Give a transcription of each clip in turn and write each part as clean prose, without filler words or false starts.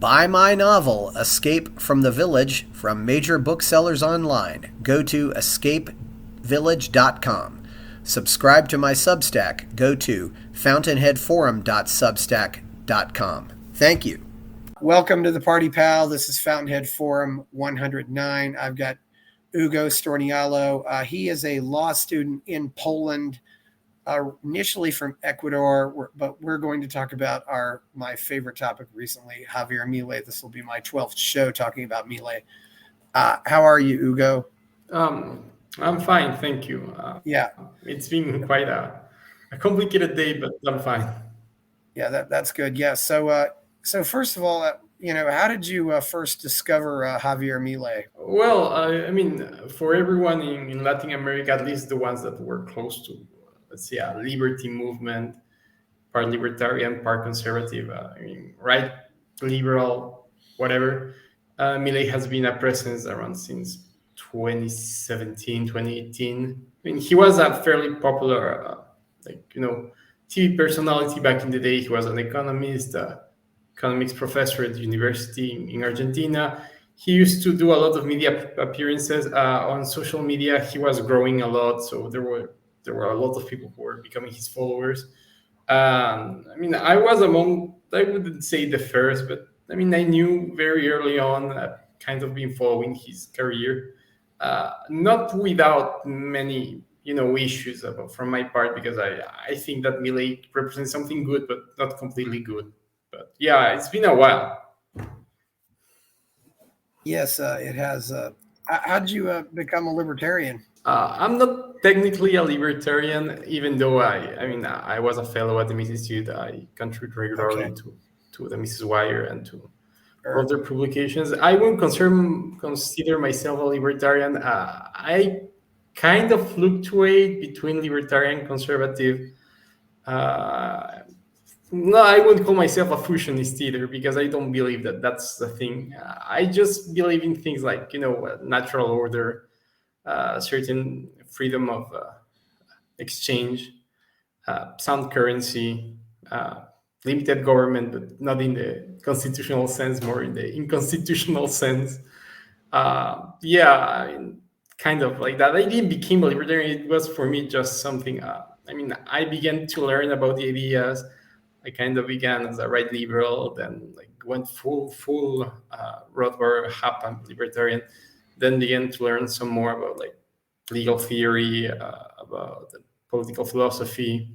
Buy my novel, Escape from the Village, from major booksellers online. Go to escapevillage.com. Subscribe to my Substack. Go to fountainheadforum.substack.com. Thank you. Welcome to the Party Pal. This is Fountainhead Forum 109. I've got Ugo Stornaiolo. He is a law student in Poland, initially from Ecuador, but we're going to talk about my favorite topic recently, Javier Milei. This will be my 12th show talking about Milei. How are you, Ugo? I'm fine, thank you. Yeah, it's been quite a complicated day, but I'm fine. Yeah, that's good. Yeah. So first of all, how did you first discover Javier Milei? Well, I mean, for everyone in Latin America, at least the ones that were close to, let's say, a liberty movement, part libertarian, part conservative, right, liberal, whatever, Milei has been a presence around since 2017, 2018. I mean, he was a fairly popular, TV personality back in the day. He was an economist, economics professor at the university in Argentina. He used to do a lot of media appearances on social media. He was growing a lot, so there were a lot of people who were becoming his followers. I mean, I was among, I wouldn't say the first, but I mean, I knew very early on, kind of been following his career, not without many, issues from my part, because I think that Milei represents something good, but not completely good. But yeah, it's been a while. Yes, it has. How did you become a libertarian? I'm not technically a libertarian, even though I was a fellow at the Mises Institute. I contribute regularly to the Mrs. Wire and to other publications. I wouldn't consider myself a libertarian. I kind of fluctuate between libertarian and conservative. No, I wouldn't call myself a fusionist either, because I don't believe that that's the thing. I just believe in things like, natural order, certain freedom of exchange, sound currency, limited government, but not in the constitutional sense, more in the inconstitutional sense. Kind of like that. I didn't become a libertarian. It was for me just something. I began to learn about the ideas. I kind of began as a right liberal, then went full Rothbard Happam libertarian, then began to learn some more about legal theory, about political philosophy.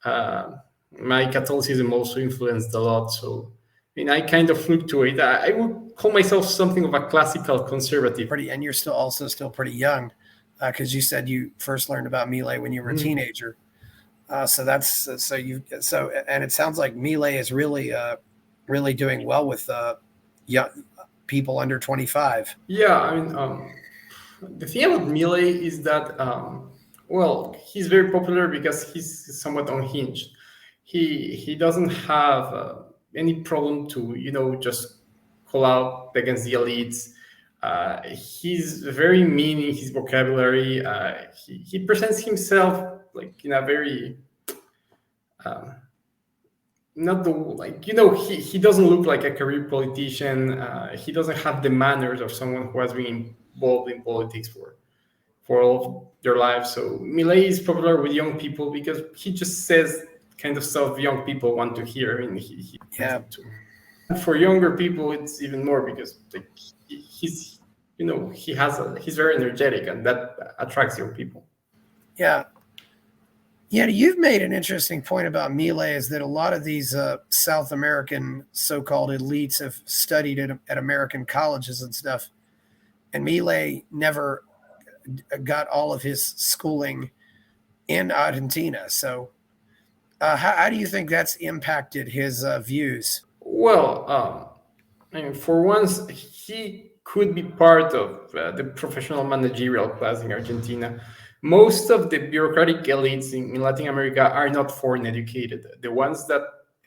My Catholicism also influenced a lot, so I kind of fluctuate. I would call myself something of a classical conservative. And you're still pretty young, because you said you first learned about Milei when you were a teenager. And it sounds like Milei is really doing well with young people under 25. Yeah, the thing about Milei is that he's very popular because he's somewhat unhinged. He doesn't have any problem to just call out against the elites. He's very mean in his vocabulary. He presents himself in a very not the he doesn't look like a career politician. He doesn't have the manners of someone who has been involved in politics for all of their lives. So Milei is popular with young people because he just says kind of stuff young people want to hear. For younger people, it's even more because he's very energetic, and that attracts young people. Yeah. Yeah, you've made an interesting point about Milei, is that a lot of these South American so-called elites have studied at American colleges and stuff, and Milei never got all of his schooling in Argentina. So how do you think that's impacted his views? Well, for once, he could be part of the professional managerial class in Argentina. Most of the bureaucratic elites in Latin America are not foreign educated. The ones that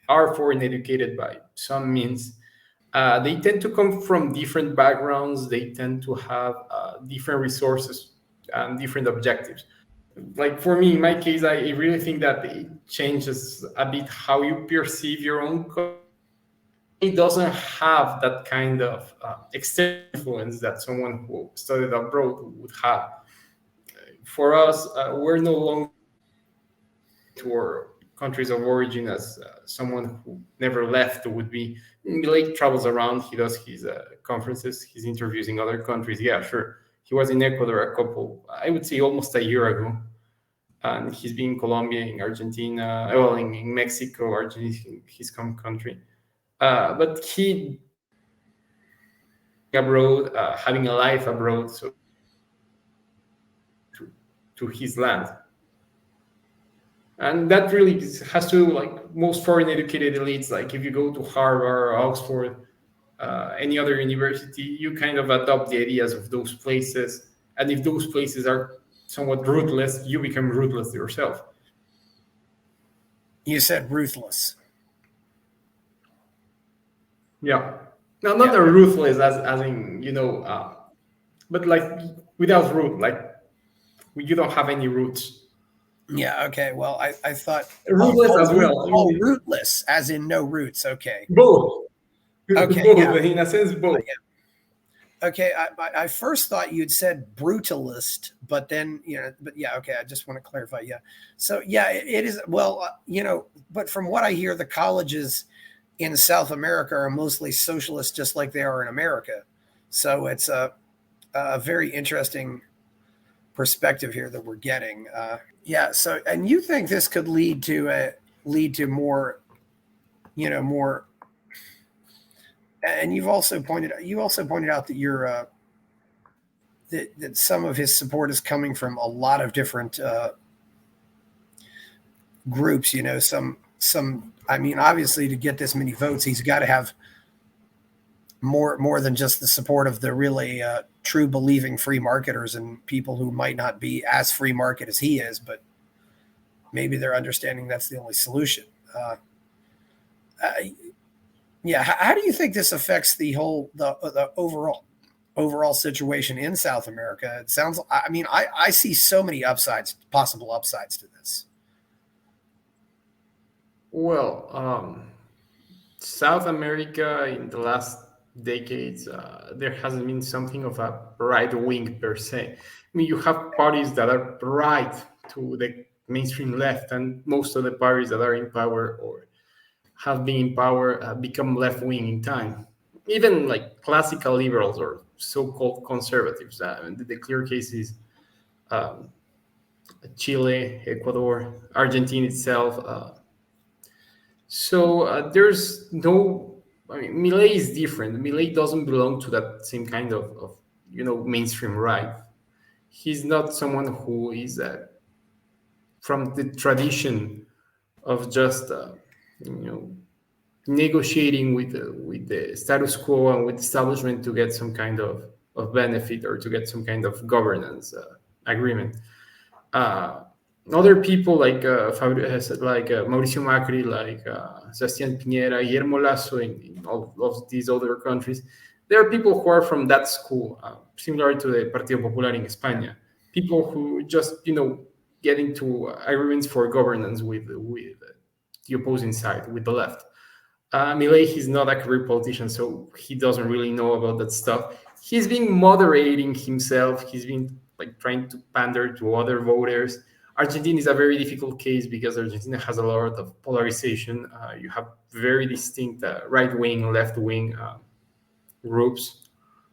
are foreign educated by some means, they tend to come from different backgrounds. They tend to have different resources and different objectives. Like for me, in my case, I really think that it changes a bit how you perceive your own he doesn't have that kind of external influence that someone who studied abroad would have. For us, we're no longer to our countries of origin as someone who never left would be. Milei travels around, he does his conferences, his interviews in other countries. Yeah, sure. He was in Ecuador a couple, I would say almost a year ago. And he's been in Colombia, in Argentina, well, in Mexico, Argentina, his home country. But he abroad, having a life abroad, so to his land. And that really has to, like most foreign educated elites, like if you go to Harvard or Oxford, any other university, you kind of adopt the ideas of those places. And if those places are somewhat ruthless, you become ruthless yourself. You said ruthless. Yeah. Now, not a ruthless as in, but like without root, like you don't have any roots. Yeah. Okay. Well, I thought Rootless as well. Rootless, as in no roots. Okay. Both. Okay. Both, Yeah. in a sense, both. Yeah. Okay. I first thought you'd said brutalist, but then, but yeah. Okay. I just want to clarify. Yeah. So yeah, it is. Well, but from what I hear, the colleges in South America are mostly socialist, just like they are in America. So it's a very interesting perspective here that we're getting. Yeah. So, and you think this could lead to more, more. And you also pointed out that you're that some of his support is coming from a lot of different groups. Some. I mean, obviously, to get this many votes, he's got to have more than just the support of the really true believing free marketers and people who might not be as free market as he is, but maybe they're understanding that's the only solution. Yeah. How do you think this affects the overall situation in South America? It sounds. I mean, I see so many possible upsides to this. Well, South America in the last decades, there hasn't been something of a right wing per se. I mean, you have parties that are right to the mainstream left, and most of the parties that are in power or have been in power become left wing in time. Even like classical liberals or so-called conservatives. The clear case is um, Chile, Ecuador, Argentina itself. So there's no. I mean, Milei is different. Milei doesn't belong to that same kind of mainstream right. He's not someone who is from the tradition of just you know negotiating with the status quo and with establishment to get some kind of benefit or to get some kind of governance agreement. Uh, Other people like Mauricio Macri, like Sebastián Piñera, Guillermo Lasso in all of these other countries, there are people who are from that school, similar to the Partido Popular in España. People who just get into agreements for governance with the opposing side, with the left. Milei, he's not a career politician, so he doesn't really know about that stuff. He's been moderating himself. He's been like trying to pander to other voters. Argentina is a very difficult case because Argentina has a lot of polarization. You have very distinct right wing, left wing groups.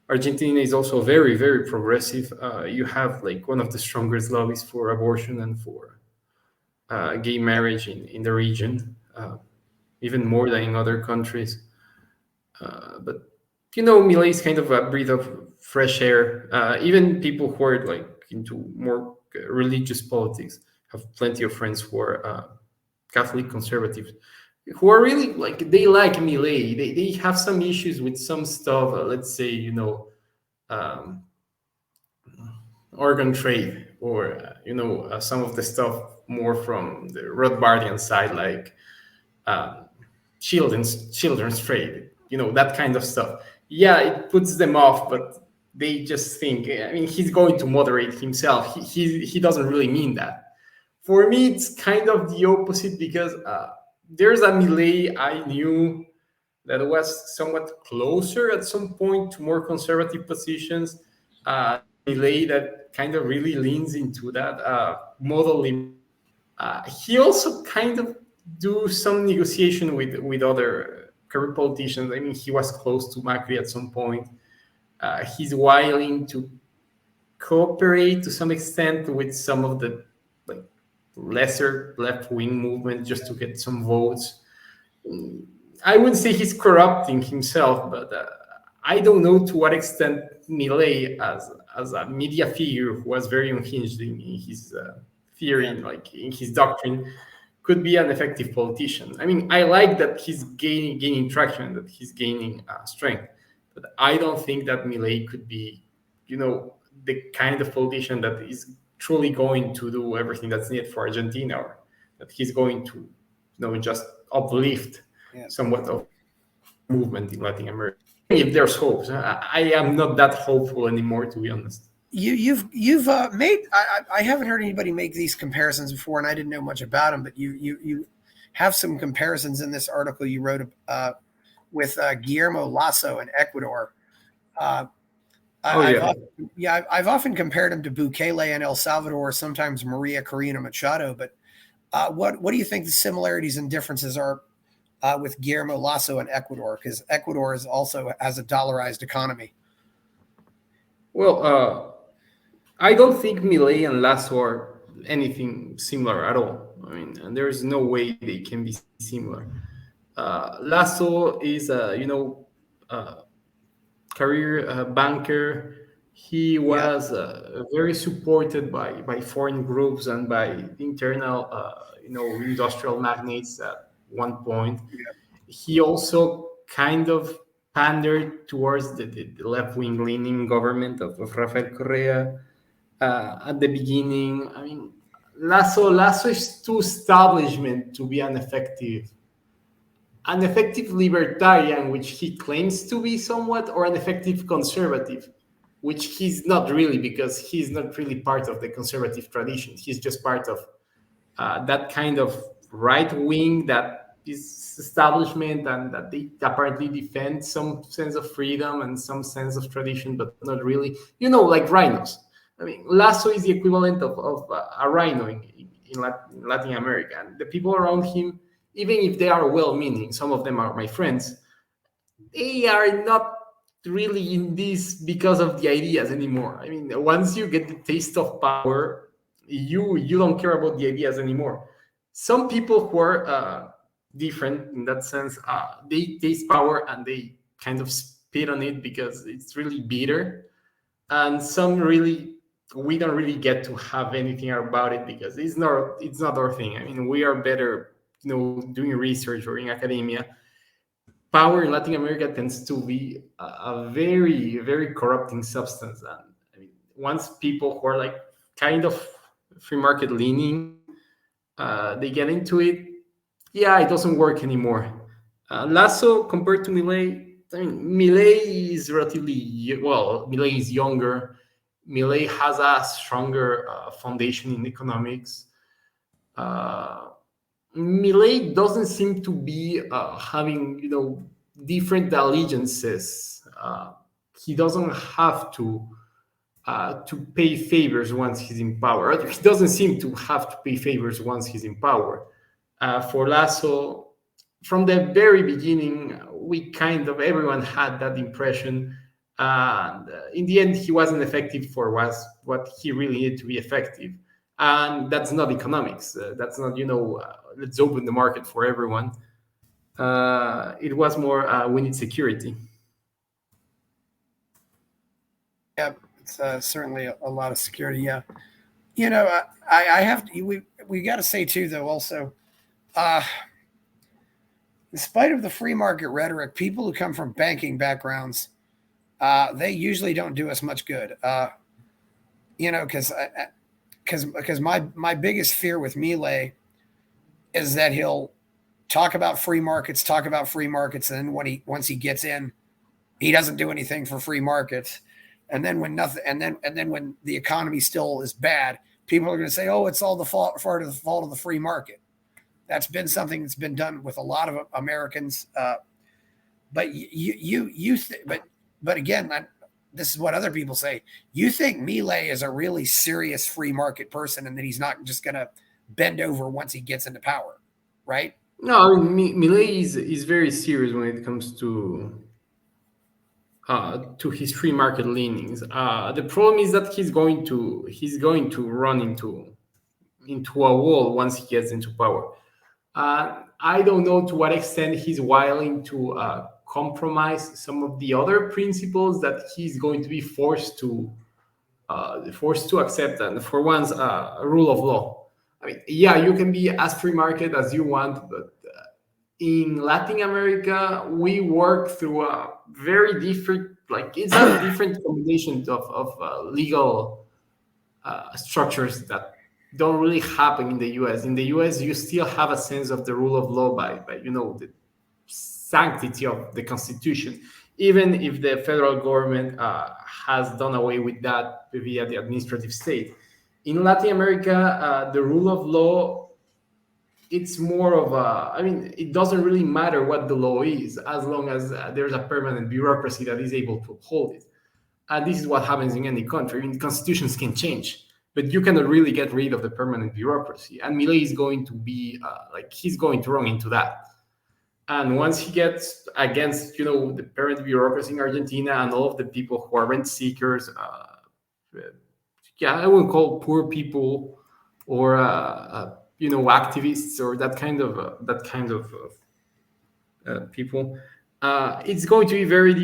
Argentina is also very, very progressive. You have like one of the strongest lobbies for abortion and for gay marriage in the region. Even more than in other countries. But Milei is kind of a breath of fresh air. Even people who are like into more religious politics have plenty of friends who are Catholic conservatives who are really like they like Milei. They have some issues with some stuff. Let's say um, organ trade or some of the stuff more from the Rothbardian side, like. Children's trade, that kind of stuff. Yeah, it puts them off, but they just think. I mean, he's going to moderate himself. He doesn't really mean that. For me, it's kind of the opposite because there's a Milei I knew that was somewhat closer at some point to more conservative positions. Milei that kind of really leans into that model. He also kind of do some negotiation with other current politicians. I mean, he was close to Macri at some point. He's willing to cooperate to some extent with some of the like lesser left wing movement just to get some votes. I wouldn't say he's corrupting himself, but I don't know to what extent Milei, as a media figure who was very unhinged in his theory, like in his doctrine, could be an effective politician. I mean, I like that he's gaining traction, that he's gaining strength, but I don't think that Milei could be, the kind of politician that is truly going to do everything that's needed for Argentina, or that he's going to, just uplift somewhat of movement in Latin America. If there's hopes, I am not that hopeful anymore, to be honest. You've made. I haven't heard anybody make these comparisons before, and I didn't know much about them. But you have some comparisons in this article you wrote with Guillermo Lasso in Ecuador. I've often compared him to Bukele in El Salvador, sometimes Maria Corina Machado. But what do you think the similarities and differences are with Guillermo Lasso in Ecuador? Because Ecuador also has a dollarized economy. Well, I don't think Milei and Lasso are anything similar at all. I mean, and there's no way they can be similar. Lasso is career banker. He was very supported by foreign groups and by internal, industrial magnates at one point. He also kind of pandered towards the left-wing leaning government of Rafael Correa at the beginning. I mean, Lasso is too establishment to be an effective libertarian, which he claims to be somewhat, or an effective conservative, which he's not really, because he's not really part of the conservative tradition. He's just part of that kind of right wing that is establishment, and that they apparently defend some sense of freedom and some sense of tradition, but not really, like rhinos. I mean, Lasso is the equivalent of a rhino in Latin America. And the people around him, even if they are well-meaning, some of them are my friends, they are not really in this because of the ideas anymore. I mean, once you get the taste of power, you don't care about the ideas anymore. Some people who are different in that sense, they taste power and they kind of spit on it because it's really bitter. And some really, we don't really get to have anything about it because it's not our thing. I mean, we are better, doing research or in academia. Power in Latin America tends to be a very, very corrupting substance. And I mean, once people who are like kind of free market leaning, they get into it, it doesn't work anymore. Lasso, compared to Milei, I mean, Milei is Milei is younger. Milei has a stronger foundation in economics. Milei doesn't seem to be having, different allegiances. He doesn't have to pay favors once he's in power. He doesn't seem to have to pay favors once he's in power. For Lasso, from the very beginning, everyone had that impression. And in the end, he wasn't effective for what he really needed to be effective. And that's not economics. That's not, let's open the market for everyone. It was more, we need security. Yeah, it's certainly a lot of security. Yeah. I have to, we got to say too, though, also, in spite of the free market rhetoric, people who come from banking backgrounds, they usually don't do us much good. Because my biggest fear with Milei is that he'll talk about free markets, and then once he gets in, he doesn't do anything for free markets. And then when when the economy still is bad, people are going to say, "Oh, it's all the fault of the free market." That's been something that's been done with a lot of Americans But but again, this is what other people say. You think Milei is a really serious free market person, and that he's not just going to bend over once he gets into power, right? No, I mean, Milei is very serious when it comes to his free market leanings. The problem is that he's going to run into a wall once he gets into power. I don't know to what extent he's willing to compromise some of the other principles that he's going to be forced to accept. And for once, a rule of law. I mean, yeah, you can be as free market as you want, but in Latin America, we work through a very different, like it's a different combination of legal structures that don't really happen in the US. In the US, you still have a sense of the rule of law by the sanctity of the Constitution, even if the federal government has done away with that via the administrative state. In Latin America, the rule of law, it's more of a, I mean, it doesn't really matter what the law is as long as there's a permanent bureaucracy that is able to uphold it. And this is what happens in any country. I mean, constitutions can change, but you cannot really get rid of the permanent bureaucracy. And Milei is going to be he's going to run into that. And once he gets against, the permanent bureaucracy in Argentina and all of the people who are rent seekers, I wouldn't call poor people or activists or that kind of people. It's going to be very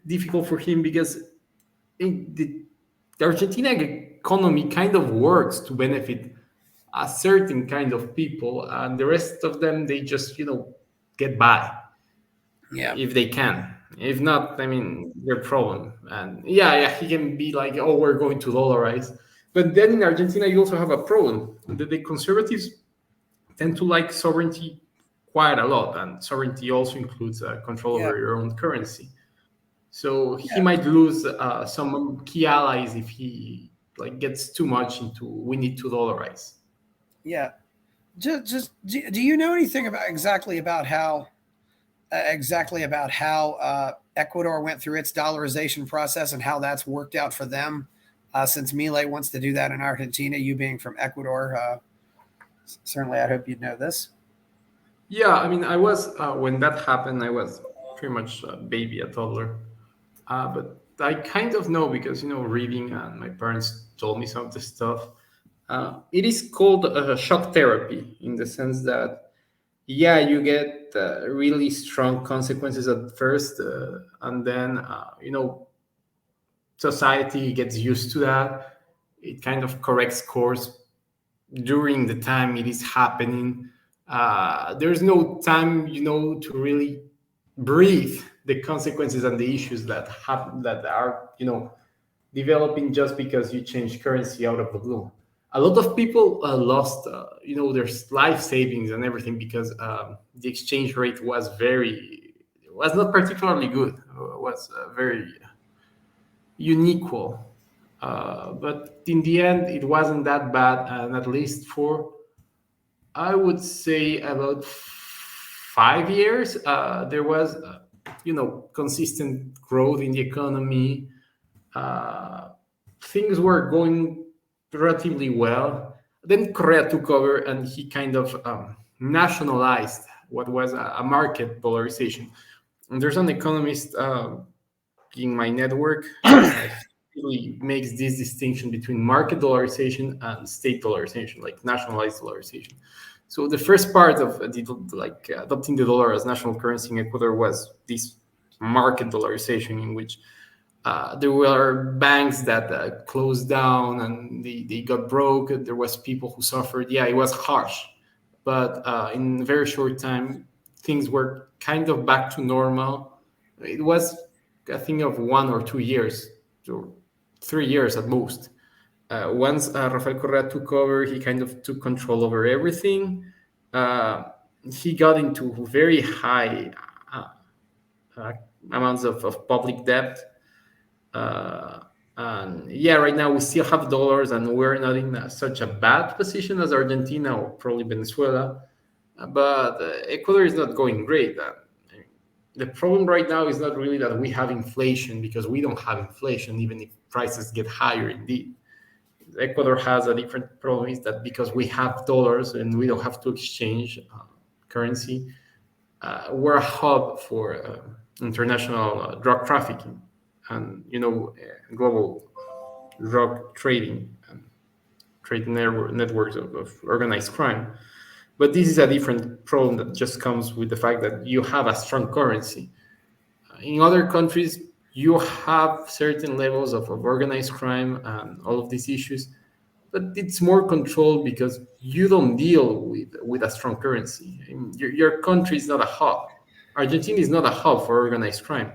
difficult for him because the Argentina economy kind of works to benefit a certain kind of people, and the rest of them, they just get by. Yeah. If they can. If not, I mean, their problem. And yeah, he can be like, oh, we're going to dollarize. But then in Argentina, you also have a problem. The conservatives tend to like sovereignty quite a lot, and sovereignty also includes control over your own currency. So he might lose some key allies if he gets too much into we need to dollarize. Yeah. Just do you know anything about how Ecuador went through its dollarization process and how that's worked out for them? Since Milei wants to do that in Argentina, you being from Ecuador, certainly I hope you'd know this. Yeah, I mean, I was when that happened, I was pretty much a baby, a toddler. But I kind of know because reading and my parents told me some of the stuff. It is called shock therapy in the sense that you get really strong consequences at first, and then society gets used to that. It kind of corrects course during the time it is happening. There's no time to really breathe the consequences and the issues that happen, that are developing just because you change currency out of the blue. A lot of people lost their life savings and everything because the exchange rate was not particularly good. Was very unequal, but in the end it wasn't that bad, and at least for, I would say, about 5 years there was consistent growth in the economy. Things were going relatively well. Then Correa took over and he kind of nationalized what was a market dollarization. And there's an economist in my network really makes this distinction between market dollarization and state dollarization, like nationalized dollarization. So the first part of adopting the dollar as national currency in Ecuador was this market dollarization, in which there were banks that closed down and they got broke. There was people who suffered. Yeah, it was harsh, but in a very short time, things were kind of back to normal. It was a thing of 1 or 2 years, or 3 years at most. Once Rafael Correa took over, he kind of took control over everything. He got into very high amounts of public debt. And right now we still have dollars and we're not in such a bad position as Argentina or probably Venezuela. But Ecuador is not going great. The problem right now is not really that we have inflation, because we don't have inflation, even if prices get higher indeed. Ecuador has a different problem, is that because we have dollars and we don't have to exchange currency, we're a hub for international drug trafficking and global drug trading and trading networks of organized crime. But this is a different problem that just comes with the fact that you have a strong currency. In other countries, you have certain levels of organized crime and all of these issues, but it's more controlled because you don't deal with a strong currency. I mean, your country is not a hub. Argentina is not a hub for organized crime.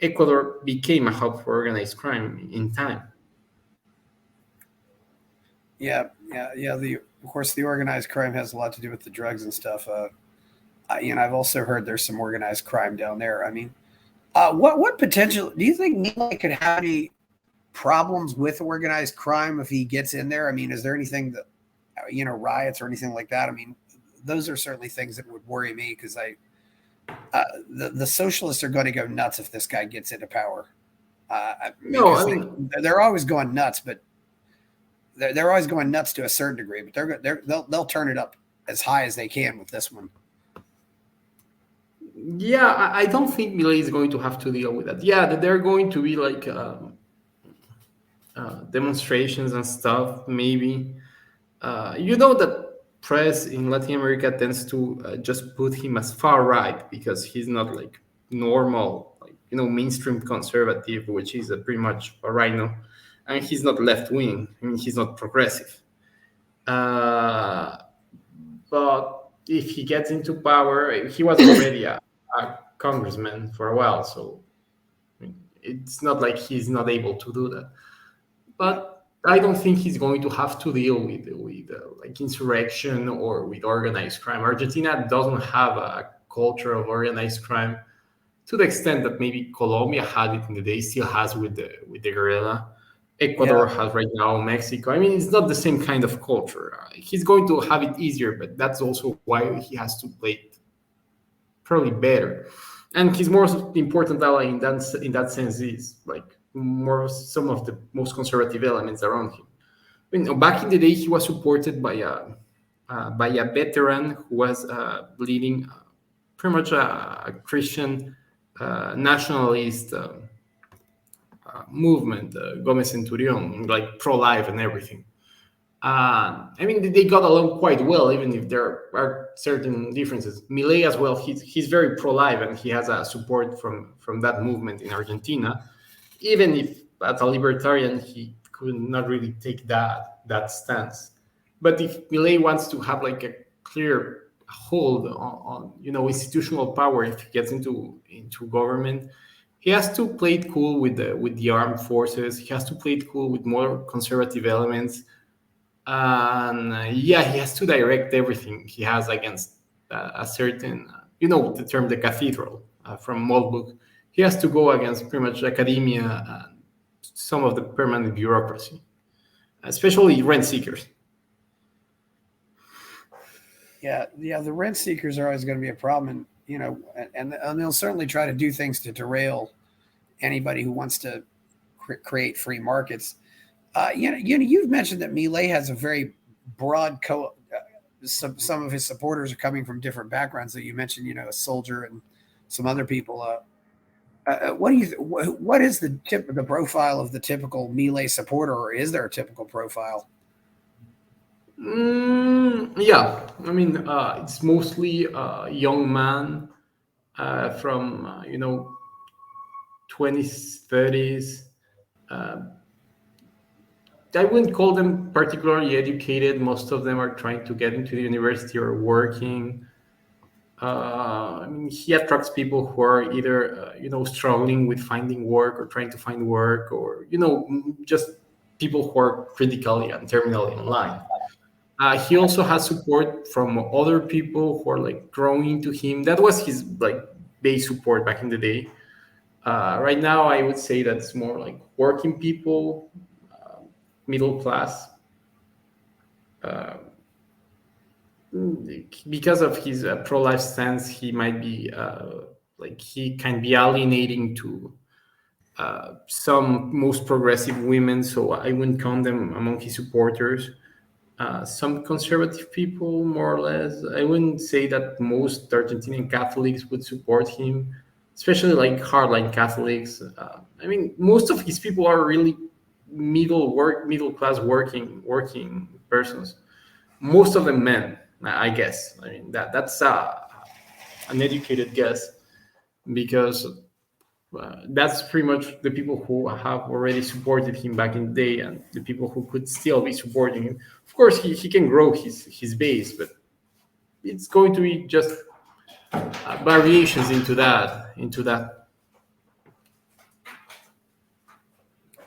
Ecuador became a hub for organized crime in time. Yeah. Of course, the organized crime has a lot to do with the drugs and stuff. I've also heard there's some organized crime down there. I mean, what potential do you think Milei could have any problems with organized crime if he gets in there? I mean, is there anything that riots or anything like that? I mean, those are certainly things that would worry me because the socialists are going to go nuts if this guy gets into power. No, I Because mean, they're always going nuts, but they're always going nuts to a certain degree. But they'll turn it up as high as they can with this one. yeah, I don't think Milei is going to have to deal with that. Yeah, that there are going to be like demonstrations and stuff, maybe. That press in Latin America tends to just put him as far right because he's not like normal, like mainstream conservative, which is pretty much a rhino, and he's not left wing. I mean, he's not progressive. Uh, but if he gets into power, he was already a congressman for a while, so I mean, it's not like he's not able to do that. Yeah. But I don't think he's going to have to deal with like insurrection or with organized crime. Argentina doesn't have a culture of organized crime to the extent that maybe Colombia had it in the day, still has with the guerrilla. Yeah. Ecuador has right now, Mexico. I mean, it's not the same kind of culture. He's going to have it easier, but that's also why he has to play it probably better. And his most important ally in that sense is like more some of the most conservative elements around him. I mean, back in the day, he was supported by a veteran who was leading pretty much a Christian nationalist movement, Gomez Centurion, like pro-life and everything. I mean, they got along quite well, even if there are certain differences. Milei as well, he's very pro-life, and he has a support from that movement in Argentina. Even if as a libertarian, he could not really take that stance. But if Milei wants to have like a clear hold on institutional power, if he gets into government, he has to play it cool with the armed forces. He has to play it cool with more conservative elements, and yeah, he has to direct everything he has against a certain, the term the cathedral from Moldbook. He has to go against pretty much academia and some of the permanent bureaucracy, especially rent seekers. Yeah. The rent seekers are always going to be a problem, and and they'll certainly try to do things to derail anybody who wants to create free markets. You've mentioned that Milei has a very broad some of his supporters are coming from different backgrounds. That you mentioned, a soldier and some other people. What do you? What is the profile of the typical Milei supporter, or is there a typical profile? Yeah, I mean, it's mostly a young man from 20s, 30s. Uh, I wouldn't call them particularly educated. Most of them are trying to get into the university or working. I mean, he attracts people who are either, struggling with finding work or trying to find work, or just people who are critically and terminally in line. He also has support from other people who are like growing into him. That was his like base support back in the day. Right now, I would say that's more like working people, middle class. Uh, because of his pro-life stance, he might be like he can be alienating to some most progressive women, so I wouldn't count them among his supporters. Some conservative people, more or less. I wouldn't say that most Argentinian Catholics would support him, especially like hardline Catholics. I mean, most of his people are really middle class working persons. Most of them men, I guess. I mean that's an educated guess because that's pretty much the people who have already supported him back in the day and the people who could still be supporting him. Of course, he can grow his base, but it's going to be just variations into that.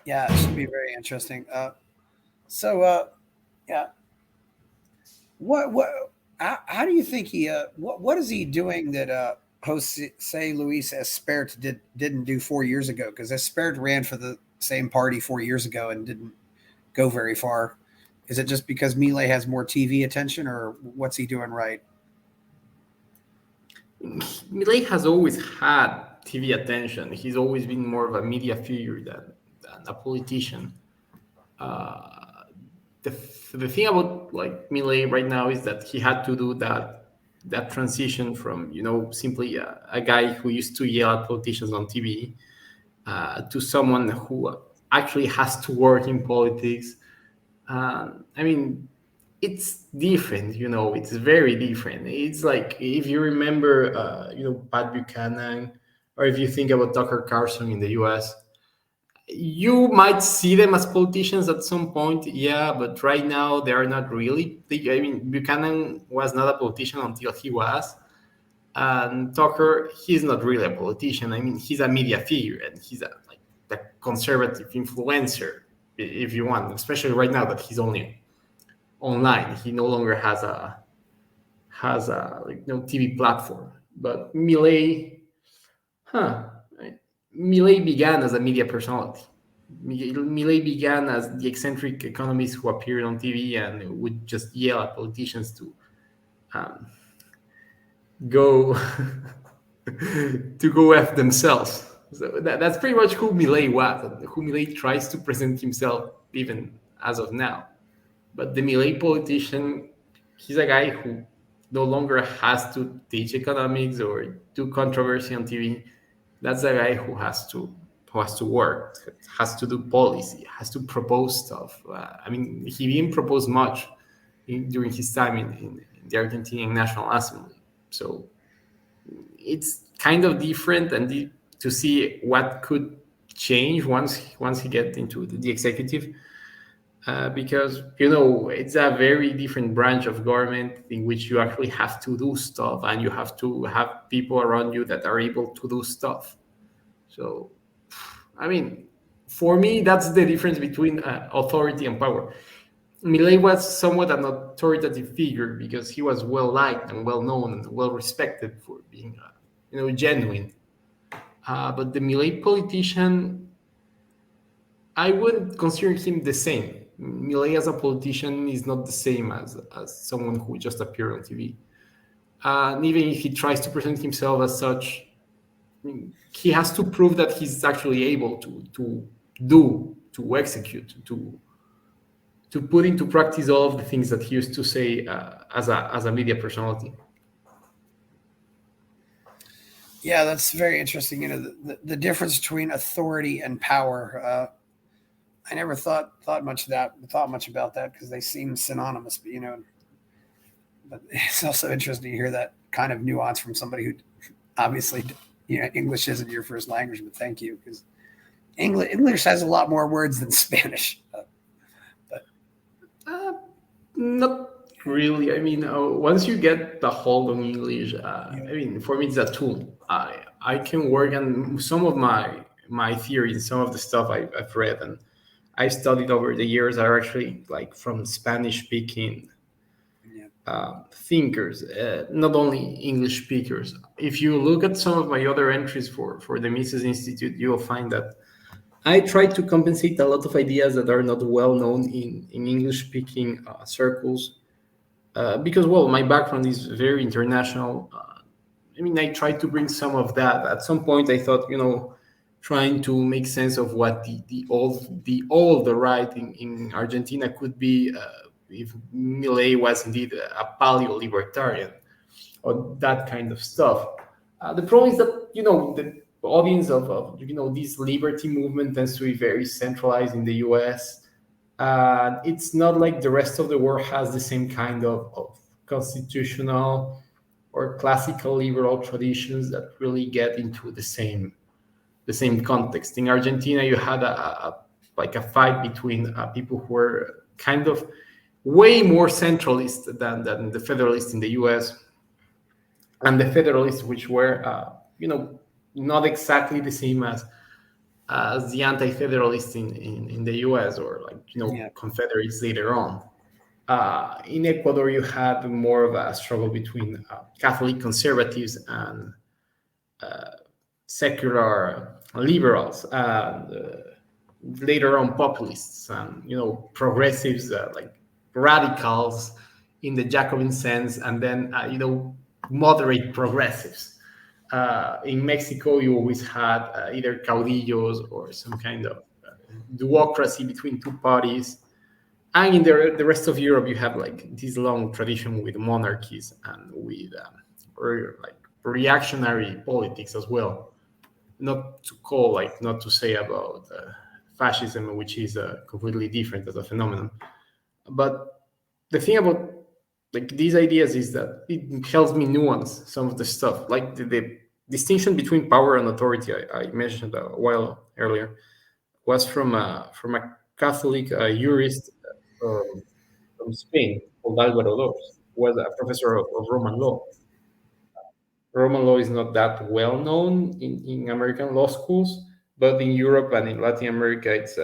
Yeah, it should be very interesting. Yeah, what how do you think he what is he doing that Jose Luis Espert didn't do 4 years ago? Because Espert ran for the same party 4 years ago and didn't go very far. Is it just because Milei has more TV attention, or what's he doing right? Milei has always had TV attention. He's always been more of a media figure than a politician. The thing about like Milei right now is that he had to do that transition from simply a guy who used to yell at politicians on TV to someone who actually has to work in politics. I mean, it's different, it's very different. It's like if you remember, Pat Buchanan, or if you think about Tucker Carlson in the US, you might see them as politicians at some point, yeah, but right now they are not really. I mean, Buchanan was not a politician until he was, and Tucker, he's not really a politician. I mean, he's a media figure, and he's like a conservative influencer, if you want. Especially right now that he's only online, he no longer has a TV platform. But Milei, huh? Milei began as a media personality. Milei began as the eccentric economist who appeared on TV and would just yell at politicians to um, go to go f themselves. So that's pretty much who Milei was, and who Milei tries to present himself even as of now. But the Milei politician, he's a guy who no longer has to teach economics or do controversy on TV. That's a guy who has to work, has to do policy, has to propose stuff. I mean, he didn't propose much during his time in the Argentinian National Assembly. So it's kind of different, and to see what could change once he get into the executive, because it's a very different branch of government in which you actually have to do stuff, and you have to have people around you that are able to do stuff. So, I mean, for me, that's the difference between authority and power. Milei was somewhat an authoritative figure because he was well liked and well known and well respected for being, genuine. But the Milei politician, I wouldn't consider him the same. Milei as a politician is not the same as someone who just appeared on TV. And even if he tries to present himself as such, I mean, he has to prove that he's actually able to execute, to put into practice all of the things that he used to say as a media personality. Yeah, that's very interesting. The difference between authority and power. I never thought much about that because they seem synonymous. But it's also interesting to hear that kind of nuance from somebody who obviously, English isn't your first language. But thank you, because English has a lot more words than Spanish. Not really. I mean, once you get the hold on English, I mean, for me, it's a tool. I can work on some of my theories, some of the stuff I've read and I studied over the years are actually like from Spanish speaking thinkers, not only English speakers. If you look at some of my other entries for the Mises Institute, you will find that I try to compensate a lot of ideas that are not well known in English speaking circles, because, well, my background is very international. I mean, I tried to bring some of that. At some point, I thought, trying to make sense of what the old right in Argentina could be, if Milei was indeed a paleo libertarian or that kind of stuff. The problem is that the audience of this liberty movement tends to be very centralized in the U.S. It's not like the rest of the world has the same kind of constitutional or classical liberal traditions that really get into the same context. In Argentina, you had like a fight between people who were kind of way more centralist than the federalists in the U.S. and the Federalists, which were not exactly the same as the anti-federalists in the U.S. or like Yeah. Confederates later on. In Ecuador, you had more of a struggle between Catholic conservatives and secular liberals, and later on populists and progressives, like radicals in the Jacobin sense, and then moderate progressives. In Mexico, you always had either caudillos or some kind of duocracy between two parties. And in the rest of Europe, you have like this long tradition with monarchies and with like reactionary politics as well. Not to say about fascism, which is completely different as a phenomenon. But the thing about like these ideas is that it helps me nuance some of the stuff, like the distinction between power and authority I mentioned a while earlier was from a Catholic jurist from Spain called Álvaro Dors, who was a professor of Roman law. Roman law is not that well known in American law schools, but in Europe and in Latin America, it's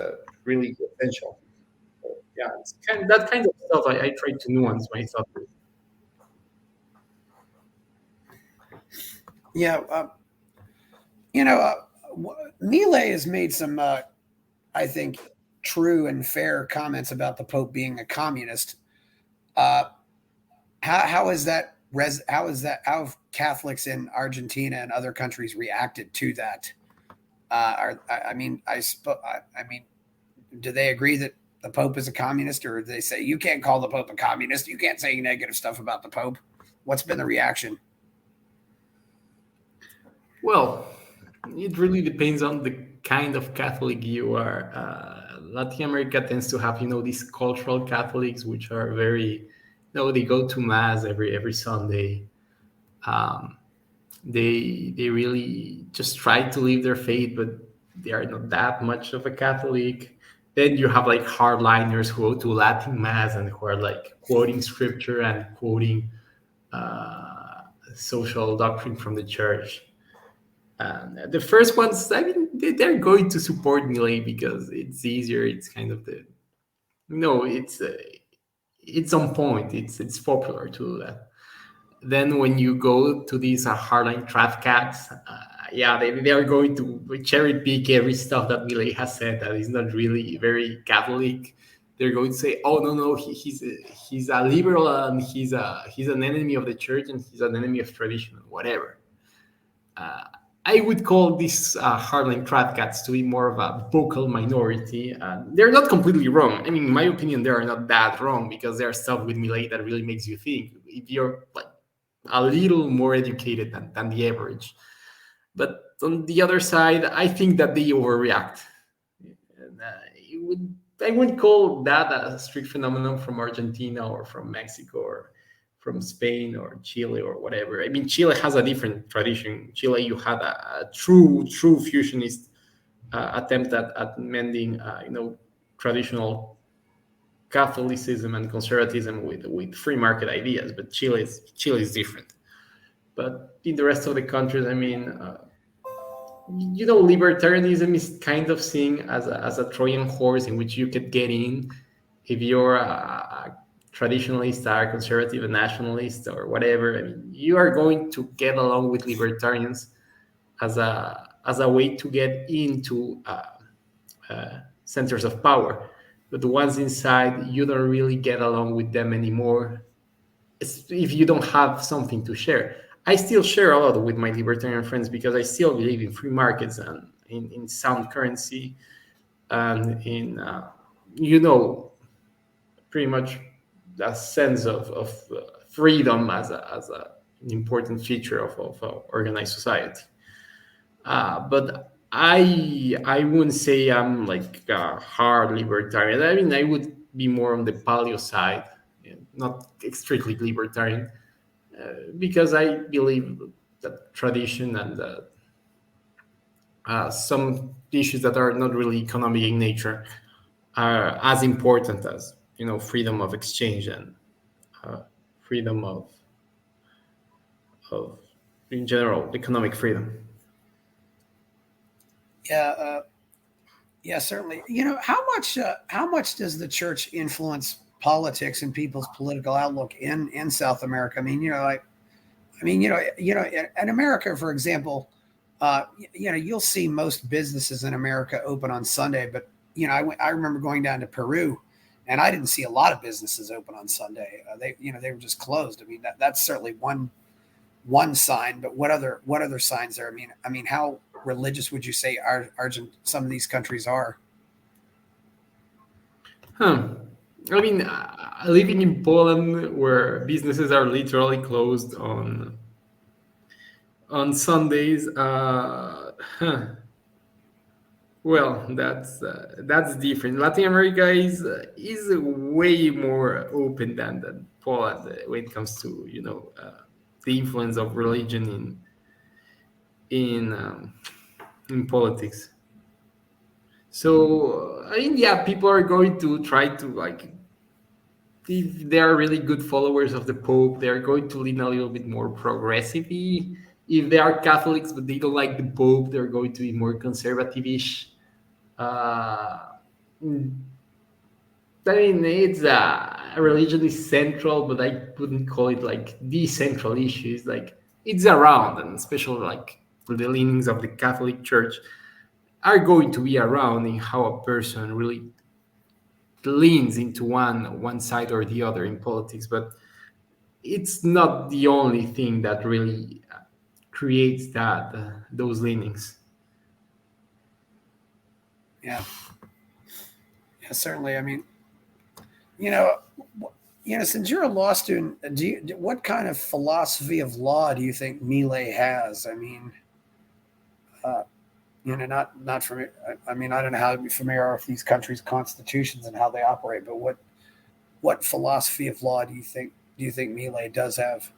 really essential. So, yeah, it's that kind of stuff I try to nuance my thought with. Yeah. You know, Milei has made some, I think, true and fair comments about the Pope being a communist. Uh, how is that? How have Catholics in Argentina and other countries reacted to that? I mean, I mean, do they agree that the Pope is a communist, or do they say you can't call the Pope a communist? You can't say negative stuff about the Pope. What's been the reaction? Well, it really depends on the kind of Catholic you are. Latin America tends to have, these cultural Catholics, which are very, they go to mass every Sunday. Um, they really just try to live their faith, but they are not that much of a Catholic. Then you have like hardliners who go to Latin mass and who are like quoting scripture and quoting uh, social doctrine from the church. And the first ones, I mean, they're going to support Milei because it's easier. It's kind of it's on point. It's popular to do that. Then when you go to these hardline trap cats, yeah, they are going to cherry pick every stuff that Milei has said that is not really very Catholic. They're going to say, "Oh no, he's a liberal and he's an enemy of the church and he's an enemy of tradition and whatever." Uh, I would call these hardline trap cats to be more of a vocal minority. They're not completely wrong. I mean, in my opinion, they are not that wrong because there's stuff with Milei that really makes you think. If you're like a little more educated than the average. But on the other side, I think that they overreact. And, I would call that a strict phenomenon from Argentina or from Mexico or from Spain or Chile or whatever. I mean, Chile has a different tradition. Chile, you had a true fusionist attempt at mending, traditional Catholicism and conservatism with free market ideas. But Chile is different. But in the rest of the countries, I mean, libertarianism is kind of seen as a Trojan horse in which you could get in if you're a traditionalist, a conservative, a nationalist, or whatever. I mean, you are going to get along with libertarians as a way to get into centers of power. But the ones inside, you don't really get along with them anymore if you don't have something to share. I still share a lot with my libertarian friends because I still believe in free markets and in sound currency and in you know pretty much a sense of freedom as an important feature of organized society. But I wouldn't say I'm like a hard libertarian. I mean, I would be more on the paleo side, not strictly libertarian, because I believe that tradition and some issues that are not really economic in nature are as important as freedom of exchange and uh, freedom of in general economic freedom. Yeah, yeah, certainly. How much does the church influence politics and people's political outlook in South America? I mean, in America, for example, you'll see most businesses in America open on Sunday, but I remember going down to Peru, and I didn't see a lot of businesses open on Sunday. They were just closed. I mean, that's certainly one sign, but what other signs there? I mean, how religious would you say some of these countries are? Huh. I mean, living in Poland, where businesses are literally closed on Sundays, well, that's different. Latin America is way more open than Poland when it comes to the influence of religion in in politics. So I mean, yeah, people are going to try to like if they are really good followers of the Pope, they are going to lean a little bit more progressive. If they are Catholics but they don't like the Pope, they're going to be more conservative-ish. Uh, I mean, it's religion is central, but I wouldn't call it like the central issue. It's like it's around, and especially like the leanings of the Catholic Church are going to be around in how a person really leans into one side or the other in politics. But it's not the only thing that really creates that those leanings. Yeah, yeah, certainly. I mean, you know, since you're a law student, what kind of philosophy of law do you think Milei has? I mean, uh, not from. I mean, I don't know how familiar with these countries' constitutions and how they operate, but what philosophy of law do you think Milei does have?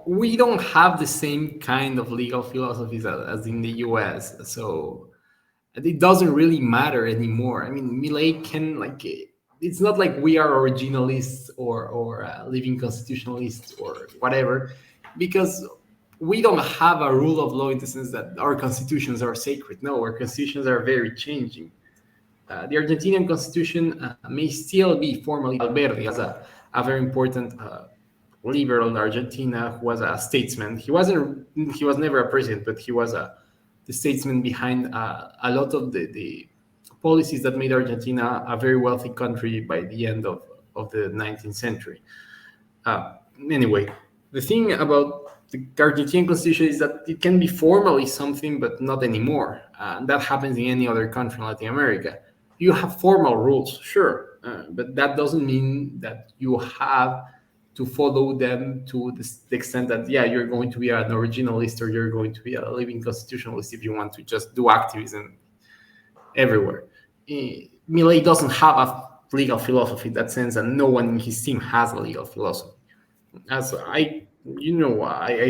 We don't have the same kind of legal philosophies as in the US, so it doesn't really matter anymore. I mean, Millet can like it's not like we are originalists or living constitutionalists or whatever, because we don't have a rule of law in the sense that our constitutions are sacred. No, our constitutions are very changing. The Argentinian constitution may still be formally Alberti as a very important liberal in Argentina who was a statesman. He was never a president, but he was the statesman behind a lot of the policies that made Argentina a very wealthy country by the end of the 19th century. Uh, anyway, the thing about the Argentinian constitution is that it can be formally something, but not anymore. That happens in any other country in Latin America. You have formal rules, sure, but that doesn't mean that you have to follow them to the extent that yeah, you're going to be an originalist or you're going to be a living constitutionalist if you want to just do activism everywhere. Millet doesn't have a legal philosophy in that sense, and no one in his team has a legal philosophy. As I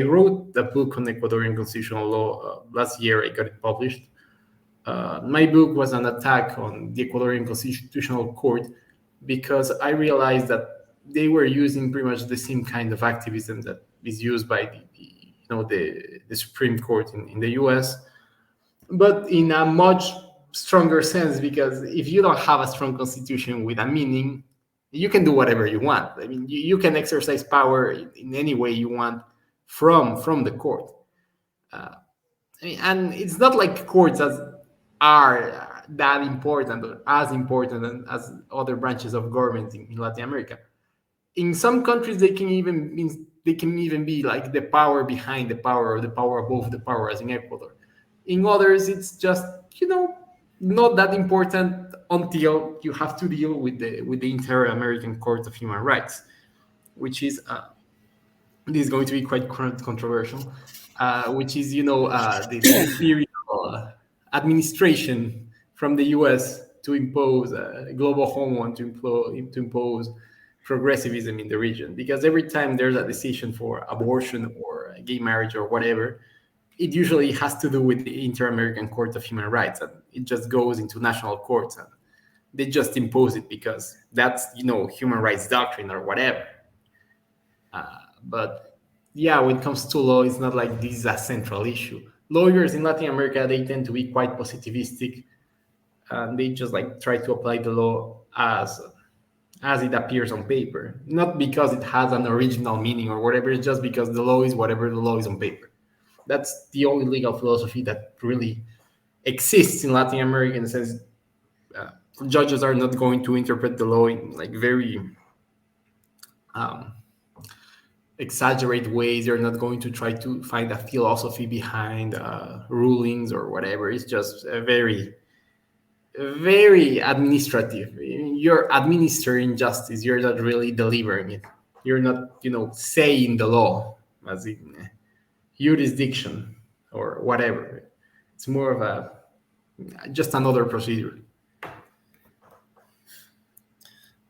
wrote a book on Ecuadorian constitutional law last year. I got it published. My book was an attack on the Ecuadorian Constitutional Court because I realized that they were using pretty much the same kind of activism that is used by the Supreme Court in the U.S., but in a much stronger sense. Because if you don't have a strong constitution with a meaning, you can do whatever you want. I mean, you can exercise power in any way you want from the court. I mean, and it's not like courts are that important or as important as other branches of government in Latin America. In some countries, they can even they can even be like the power behind the power or the power above the power, as in Ecuador. In others, it's just, not that important until you have to deal with the Inter-American Court of Human Rights, which is this is going to be quite controversial, which is the imperial administration from the U.S. to impose global homeland, to impose progressivism in the region. Because every time there's a decision for abortion or gay marriage or whatever, it usually has to do with the Inter-American Court of Human Rights, and it just goes into national courts, and they just impose it because that's human rights doctrine or whatever. But yeah, when it comes to law, it's not like this is a central issue. Lawyers in Latin America, they tend to be quite positivistic, and they just like try to apply the law as it appears on paper, not because it has an original meaning or whatever. It's just because the law is whatever the law is on paper. That's the only legal philosophy that really exists in Latin America, in the sense judges are not going to interpret the law in like very exaggerate ways. They're not going to try to find a philosophy behind rulings or whatever. It's just a very, very administrative. You're administering justice. You're not really delivering it. You're not, saying the law as in jurisdiction or whatever. It's more of just another procedure.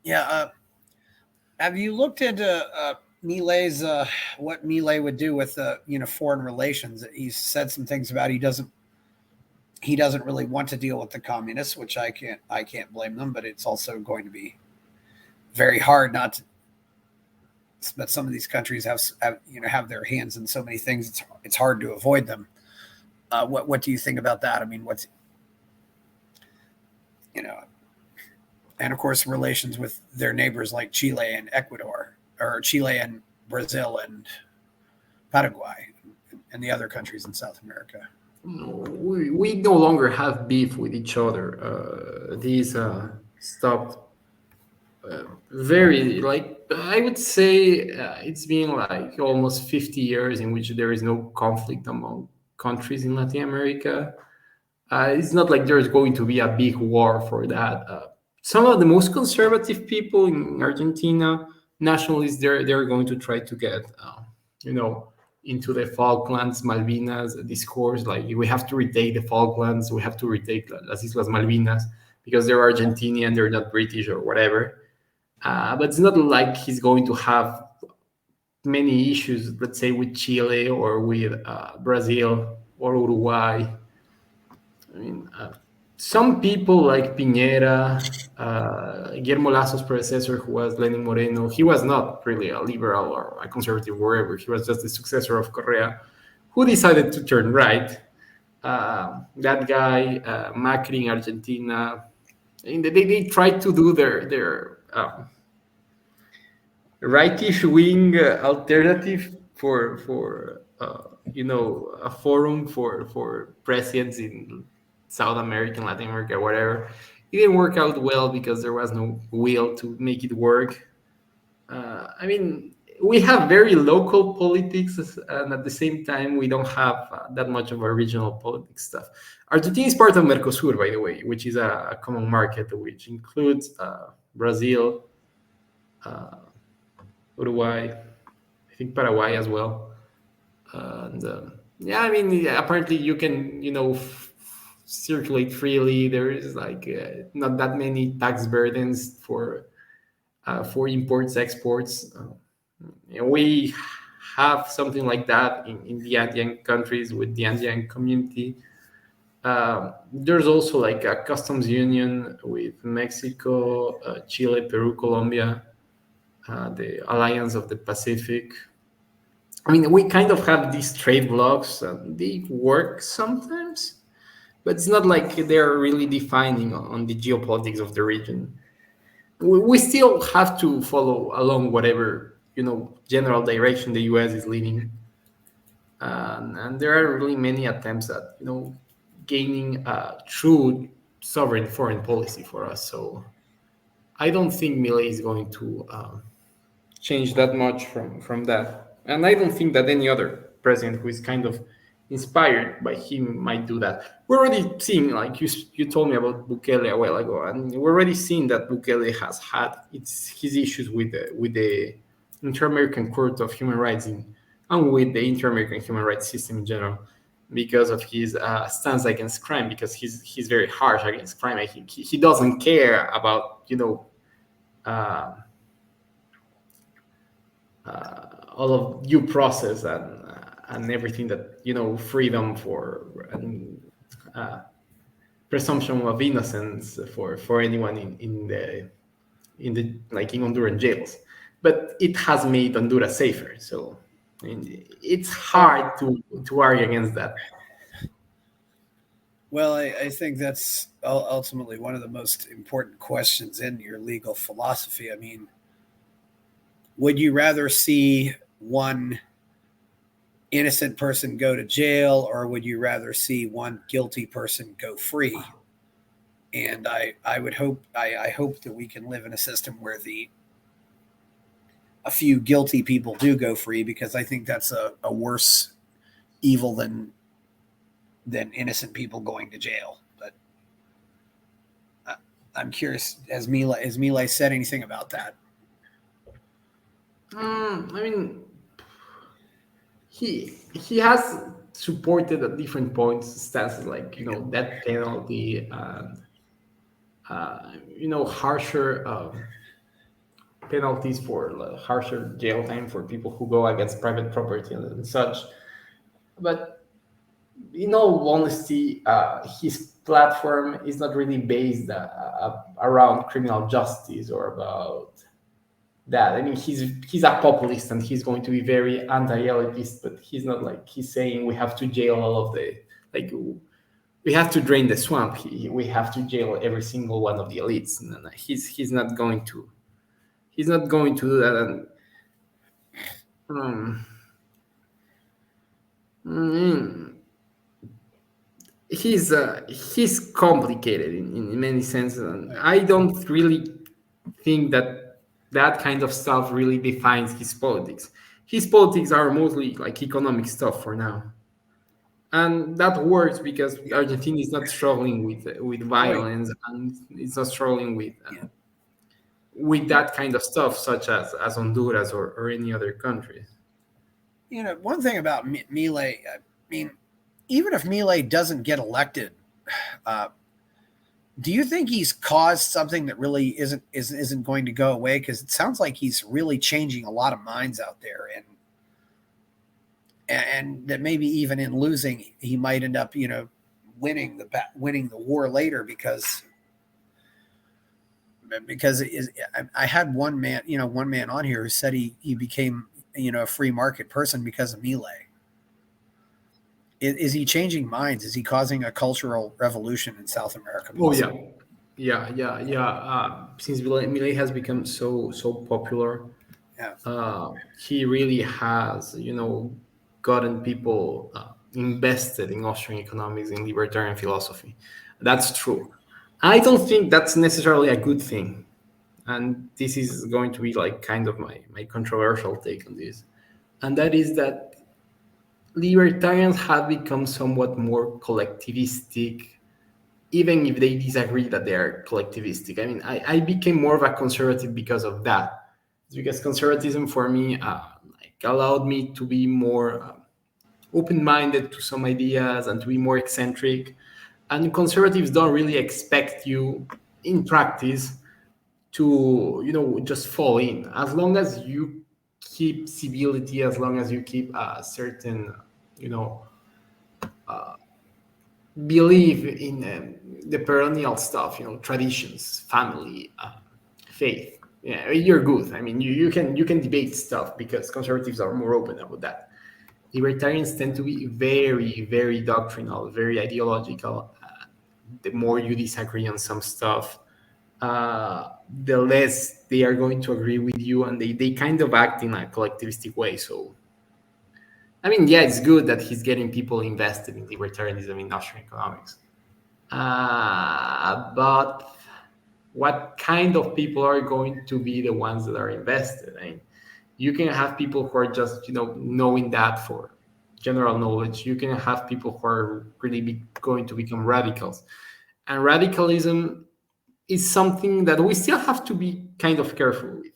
Yeah. Have you looked into Milei's what Milei would do with foreign relations? He's said some things about he doesn't really want to deal with the communists, which I can't blame them, but it's also going to be very hard not to. But some of these countries have their hands in so many things. It's hard to avoid them. What do you think about that? I mean, and of course relations with their neighbors like Chile and Ecuador, or Chile and Brazil and Paraguay and the other countries in South America. We no longer have beef with each other. These stopped very, like, I would say it's been like almost 50 years in which there is no conflict among countries in Latin America. It's not like there's going to be a big war for that. Some of the most conservative people in Argentina, nationalists, they're going to try to get, into the Falklands, Malvinas discourse. Like, we have to retake the Falklands, we have to retake Las Islas Malvinas because they're Argentinian, they're not British or whatever. But it's not like he's going to have many issues, let's say, with Chile or with Brazil or Uruguay. I mean, some people like Piñera, Guillermo Lazo's predecessor, who was Lenin Moreno, he was not really a liberal or a conservative, wherever. He was just the successor of Correa, who decided to turn right. That guy, Macri in Argentina, and they tried to do their rightish wing alternative for a forum for presidents in South America, Latin America, whatever. It didn't work out well because there was no will to make it work. I mean, we have very local politics, and at the same time, we don't have that much of a regional politics stuff. Argentina is part of Mercosur, by the way, which is a common market, which includes Brazil, Uruguay, I think Paraguay as well. And I mean, apparently you can, circulate freely. There is like not that many tax burdens for imports, exports. We have something like that in the Andean countries with the Andean community. There's also like a customs union with Mexico, Chile, Peru, Colombia, the Alliance of the Pacific. I mean, we kind of have these trade blocks, and they work sometimes, but it's not like they're really defining on the geopolitics of the region. We still have to follow along whatever, general direction the US is leading. And there are really many attempts at, gaining a true sovereign foreign policy for us. So I don't think Milei is going to change that much from that. And I don't think that any other president who is kind of inspired by him might do that. We're already seeing, like you told me about Bukele a while ago, and we're already seeing that Bukele has had his issues with the Inter-American Court of Human Rights and with the Inter-American human rights system in general because of his stance against crime. Because he's very harsh against crime. I think he doesn't care about Uh, all of due process and everything that freedom for and presumption of innocence for anyone in the like in Honduran jails, but it has made Honduras safer. So I mean, it's hard to argue against that. Well, I think that's ultimately one of the most important questions in your legal philosophy. I mean, would you rather see one innocent person go to jail, or would you rather see one guilty person go free? And I would hope I hope that we can live in a system where a few guilty people do go free, because I think that's a worse evil than innocent people going to jail. But I'm curious, has Milei said anything about that? I mean, he has supported at different points stances like death penalty and harsher penalties for harsher jail time for people who go against private property and such. But in all honesty, his platform is not really based around criminal justice or about that. I mean, he's a populist and he's going to be very anti-elitist, but he's not like he's saying we have to jail all of the like we have to drain the swamp. We have to jail every single one of the elites. No, no, he's not going to. He's not going to do that. And um, mm, he's complicated in many senses, and I don't really think that kind of stuff really defines his politics. His politics are mostly like economic stuff for now, and that works because Argentina is not struggling with Right. violence and it's not struggling Yeah. with that kind of stuff, such as Honduras or any other country. One thing about Milei, I mean, even if Milei doesn't get elected, uh, do you think he's caused something that really isn't going to go away? Because it sounds like he's really changing a lot of minds out there, and that maybe even in losing, he might end up, winning the war later, because I had one man on here who said he became a free market person because of Milei. Is he changing minds? Is he causing a cultural revolution in South America? Oh yeah, yeah. Since Milei has become so popular, Yeah. he really has gotten people invested in Austrian economics and libertarian philosophy. That's true. I don't think that's necessarily a good thing, and this is going to be like kind of my controversial take on this, and that is that libertarians have become somewhat more collectivistic, even if they disagree that they are collectivistic. I mean, I became more of a conservative because of that. It's because conservatism for me like allowed me to be more open-minded to some ideas and to be more eccentric. And conservatives don't really expect you in practice to just fall in, as long as you keep civility, as long as you keep a certain you know believe in the perennial stuff, traditions, family, faith. Yeah, you're good. I mean, you can debate stuff because conservatives are more open about that. Libertarians tend to be very, very doctrinal, very ideological. The more you disagree on some stuff, the less they are going to agree with you, and they kind of act in a collectivistic way. So I mean, yeah, it's good that he's getting people invested in libertarianism in Austrian economics. But what kind of people are going to be the ones that are invested? I mean, You can have people who are just knowing that for general knowledge. You can have people who are really going to become radicals, and radicalism is something that we still have to be kind of careful with.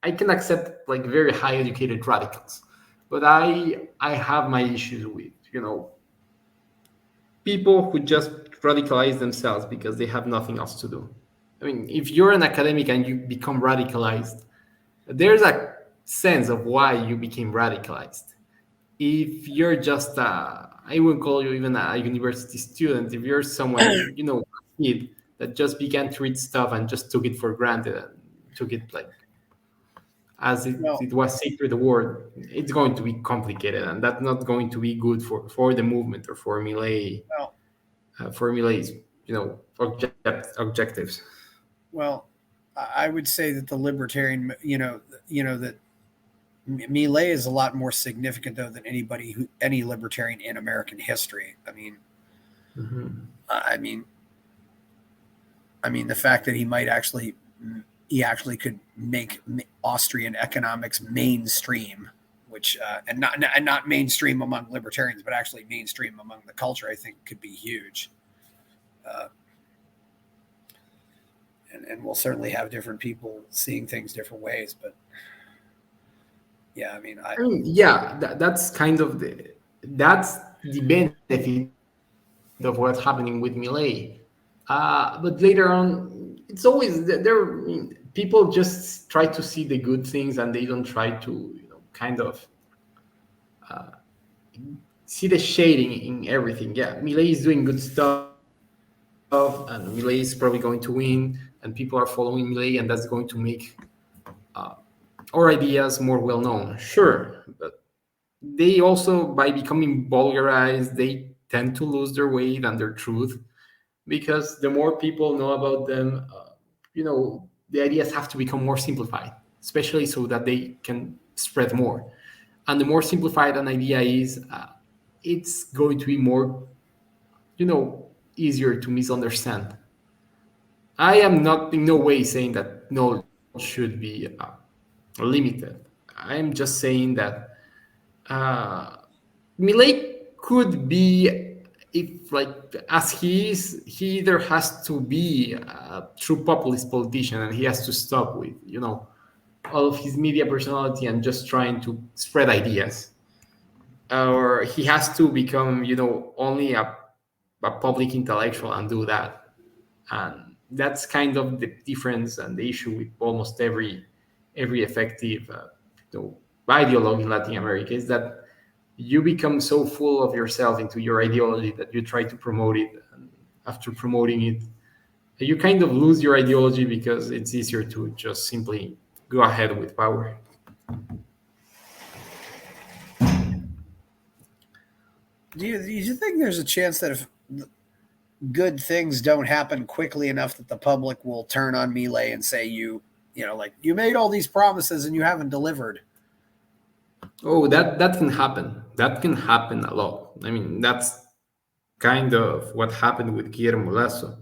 I can accept like very high educated radicals, but I have my issues with people who just radicalize themselves because they have nothing else to do. I mean, if you're an academic and you become radicalized, there's a sense of why you became radicalized. If you're just I wouldn't call you even a university student. If you're someone, a kid that just began to read stuff and just took it for granted and took it like as Well, it was sacred word, it's going to be complicated, and that's not going to be good for the movement or for Milei, well, for Milei's, objectives. well, I would say that the libertarian, that Milei is a lot more significant though than any libertarian in American history. Mhm. I mean, the fact that he actually could make Austrian economics mainstream, which and not mainstream among libertarians, but actually mainstream among the culture, I think could be huge. Uh, and we'll certainly have different people seeing things different ways, but yeah, I mean, yeah, that's the benefit of what's happening with Milei. But later on, it's always people just try to see the good things and they don't try to kind of see the shading in everything. Yeah, Milei is doing good stuff, and Milei is probably going to win, and people are following Milei, and that's going to make our ideas more well known. Sure, but they also, by becoming vulgarized, they tend to lose their weight and their truth, because the more people know about them, the ideas have to become more simplified, especially so that they can spread more. And the more simplified an idea is, it's going to be more, easier to misunderstand. I am not in no way saying that knowledge should be limited. I'm just saying that uh, Milei could be, if like as he is, he either has to be a true populist politician and he has to stop with all of his media personality and just trying to spread ideas, or he has to become only a public intellectual and do that. And that's kind of the difference and the issue with almost every effective you know, ideologue in Latin America, is that you become so full of yourself into your ideology that you try to promote it, and after promoting it you kind of lose your ideology because it's easier to just simply go ahead with power. do you think there's a chance that if good things don't happen quickly enough that the public will turn on Milei and say like you made all these promises and you haven't delivered? Oh, that can happen. That can happen a lot. I mean, that's kind of what happened with Guillermo Lasso.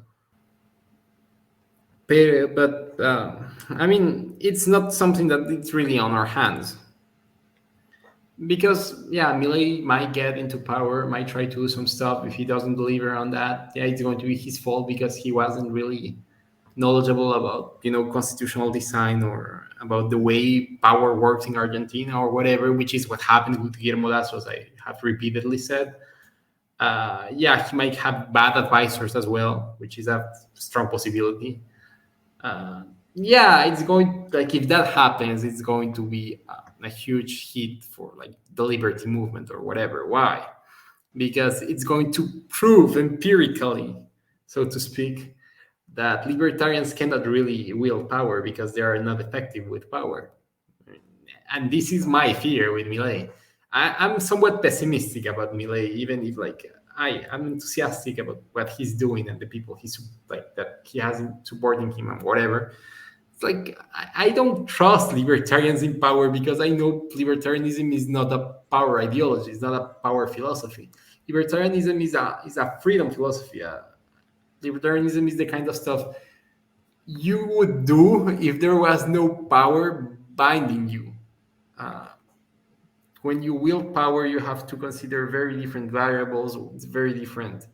But I mean, it's not something that it's really on our hands, because yeah, Milei might get into power, might try to do some stuff. If he doesn't deliver on that, yeah, it's going to be his fault because he wasn't really knowledgeable about constitutional design or about the way power works in Argentina or whatever, which is what happened with Guillermo Lasso, as I have repeatedly said. Yeah, he might have bad advisors as well, which is a strong possibility. Yeah, it's going, like, if that happens, it's going to be a huge hit for like the liberty movement or whatever. Why? Because it's going to prove empirically, so to speak, that libertarians cannot really wield power because they are not effective with power. And this is my fear with Milei. I'm somewhat pessimistic about Milei, even if like I'm enthusiastic about what he's doing and the people he's like that he has supporting him and whatever. It's like I don't trust libertarians in power because I know libertarianism is not a power ideology, it's not a power philosophy. Libertarianism is a freedom philosophy. Libertarianism is the kind of stuff you would do if there was no power binding you. Uh, when you wield power, you have to consider very different variables, very different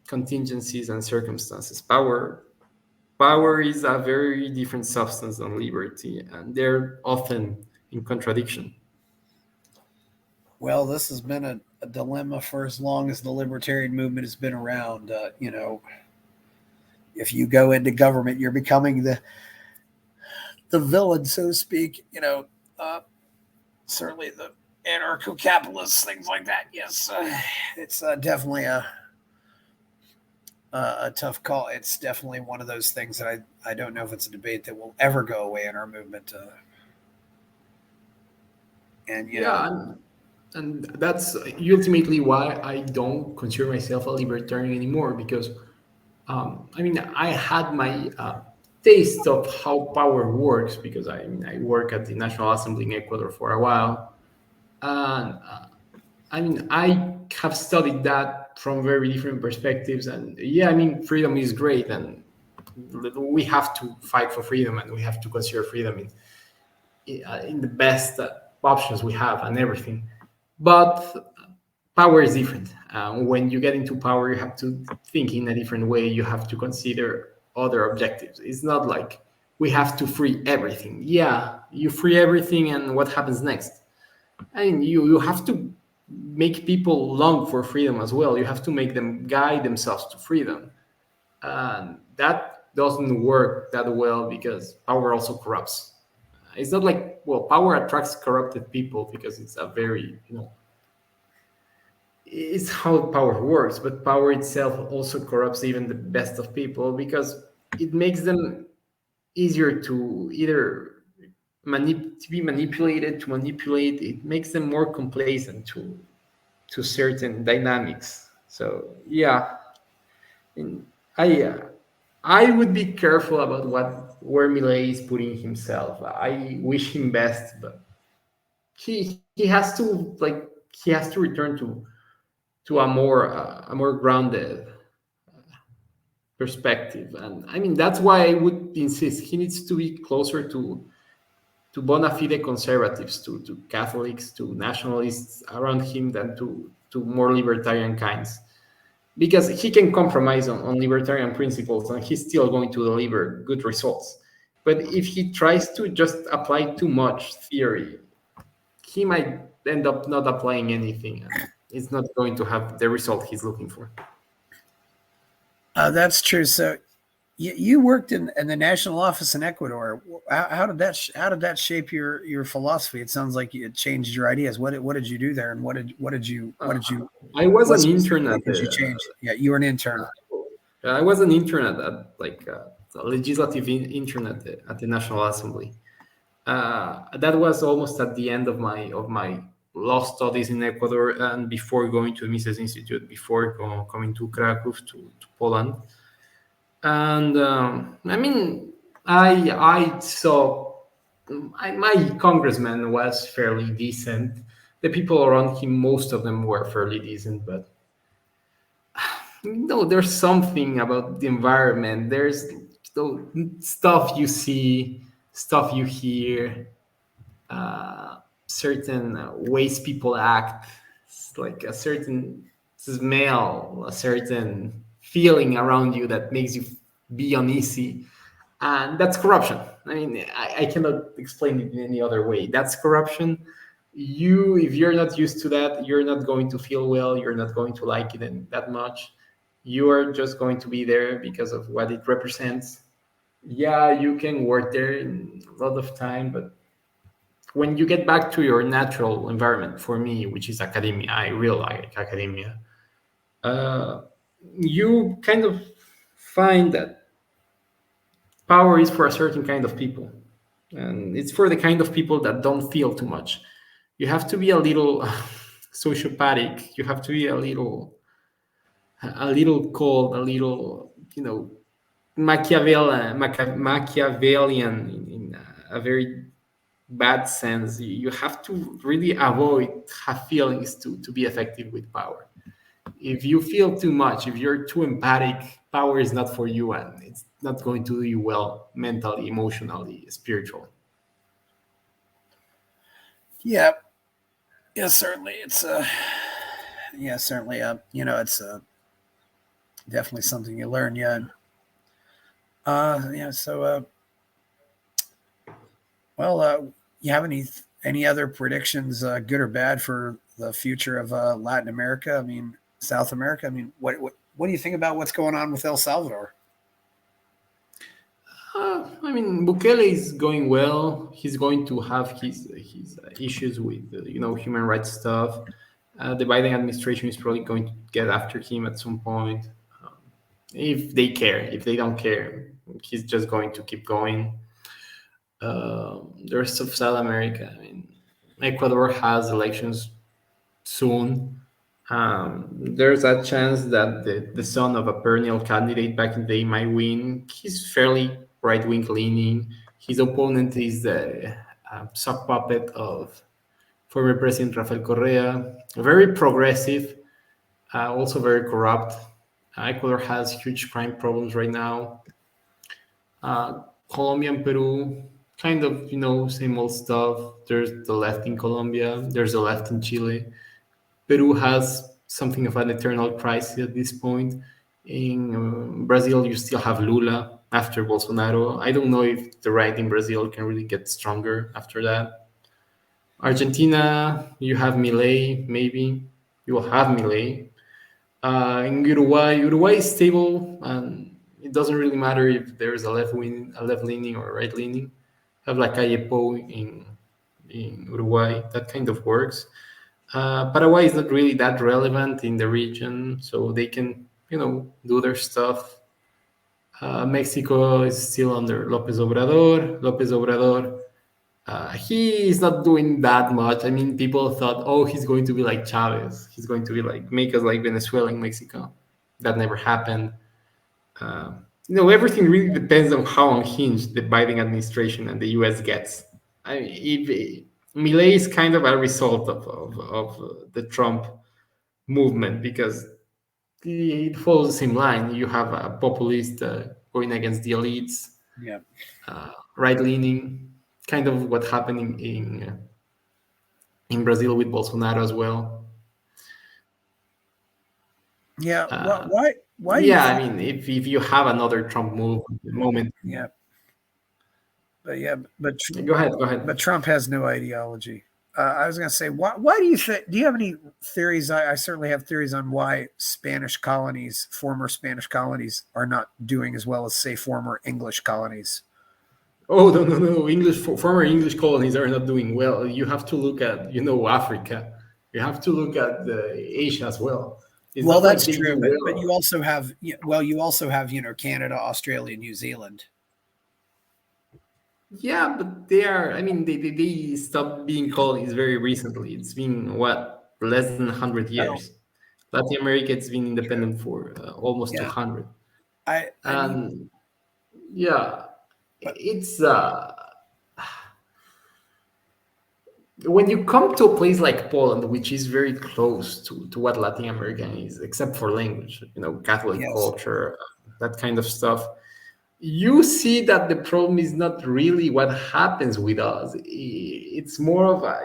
contingencies and circumstances. Power is a very different substance than liberty, and they're often in contradiction. Well, this has been a dilemma for as long as the libertarian movement has been around. If you go into government, you're becoming the villain, so to speak. Certainly the anarcho-capitalists, things like that. Yes, it's definitely a tough call. It's definitely one of those things that I don't know if it's a debate that will ever go away in our movement. And Yeah, and that's ultimately why I don't consider myself a libertarian anymore, because I mean, I had my taste of how power works, because I work at the National Assembly in Ecuador for a while, and I mean, I have studied that from very different perspectives. And yeah, I mean, freedom is great, and we have to fight for freedom, and we have to consider freedom in the best options we have and everything. But power is different. When you get into power, you have to think in a different way. You have to consider other objectives. It's not like we have to free everything. Yeah, you free everything, and what happens next? I mean, you have to make people long for freedom as well. You have to make them guide themselves to freedom, and that doesn't work that well because power also corrupts. It's not like, well, power attracts corrupted people because it's a very, it's how power works, but power itself also corrupts even the best of people because it makes them easier to either to be manipulated, to manipulate. It makes them more complacent to certain dynamics. So yeah, and I would be careful about where Milei is putting himself. I wish him best, but he has to return to a more grounded perspective. And I mean, that's why I would insist he needs to be closer to bona fide conservatives, to Catholics, to nationalists around him than to more libertarian kinds. Because he can compromise on libertarian principles and he's still going to deliver good results. But if he tries to just apply too much theory, he might end up not applying anything, and it's not going to have the result he's looking for. that's true. So you worked in the national office in Ecuador. How did that shape your philosophy? It sounds like it changed your ideas. What did you do there, and what did you I was what an intern specifically at did you the. change? Yeah, you were an intern. I was an intern at like a legislative intern at the National Assembly. That was almost at the end of my law studies in Ecuador and before going to the Mises Institute, before coming to Krakow to Poland. And I mean, I saw my congressman was fairly decent. The people around him, most of them were fairly decent, but no, there's something about the environment. There's stuff you see, stuff you hear, certain ways people act. It's like a certain smell, a certain feeling around you that makes you be uneasy. And that's corruption. I mean, I cannot explain it in any other way. That's corruption. If you're not used to that, you're not going to feel well. You're not going to like it that much. You are just going to be there because of what it represents. Yeah, you can work there in a lot of time, but when you get back to your natural environment, for me, which is academia, I really like academia. Uh, you kind of find that power is for a certain kind of people, and it's for the kind of people that don't feel too much. You have to be a little sociopathic. You have to be a little cold, a little, Machiavellian in a very bad sense. You have to really avoid have feelings to be effective with power. If you feel too much, if you're too empathic, power is not for you, and it's not going to do you well mentally, emotionally, spiritually. Yeah, yeah, certainly. It's yeah, certainly. It's definitely something you learn. Yeah, yeah. So, well, you have any other predictions, good or bad, for the future of Latin America? I mean, South America. I mean, what do you think about what's going on with El Salvador? I mean, Bukele is going well. He's going to have his issues with human rights stuff. The Biden administration is probably going to get after him at some point. Um, if they care, if they don't care, he's just going to keep going. The rest of South America, I mean, Ecuador has elections soon. There's a chance that the son of a perennial candidate back in the day might win. He's fairly right wing leaning. His opponent is the sock puppet of former President Rafael Correa, very progressive, also very corrupt. Ecuador has huge crime problems right now. Colombia and Peru, kind of, same old stuff. There's the left in Colombia, there's the left in Chile. Peru has something of an eternal crisis at this point. In Brazil, you still have Lula after Bolsonaro. I don't know if the right in Brazil can really get stronger after that. Argentina, you have Milei, maybe. You will have Milei. In Uruguay is stable, and it doesn't really matter if there's a left leaning or a right leaning. Have like Ayepo in Uruguay, that kind of works. Paraguay is not really that relevant in the region, so they can, do their stuff. Mexico is still under López Obrador. López Obrador, he is not doing that much. I mean, people thought, oh, he's going to be like Chavez. He's going to be like make us like Venezuela in Mexico. That never happened. Uh, Everything really depends on how unhinged the Biden administration and the U.S. gets. I mean, if Milei is kind of a result of the Trump movement because it follows the same line. You have a populist going against the elites, Yeah, right leaning, kind of what happened in Brazil with Bolsonaro as well. yeah. What? Uh, Why do you yeah, I think? mean, if you have another Trump moment, Yeah, but yeah, go ahead, go ahead. but Trump has no ideology. I was going to say, why do you think? Do you have any theories? I certainly have theories on why Spanish colonies, former Spanish colonies, are not doing as well as, say, former English colonies. Oh no, no, no! Former English colonies are not doing well. You have to look at Africa. You have to look at Asia as well. It's Well, not like that's they do true, but well. you also have you also have Canada, Australia, New Zealand. Yeah, but they are. I mean, they stopped being colonies very recently. It's been what, less than 100 years. Oh, Latin America, it's been true. independent for almost Yeah, 200. I mean, And yeah, but it's when you come to a place like Poland, which is very close to what Latin America is, except for language, Catholic yes, culture, that kind of stuff, you see that the problem is not really what happens with us. It's more of a,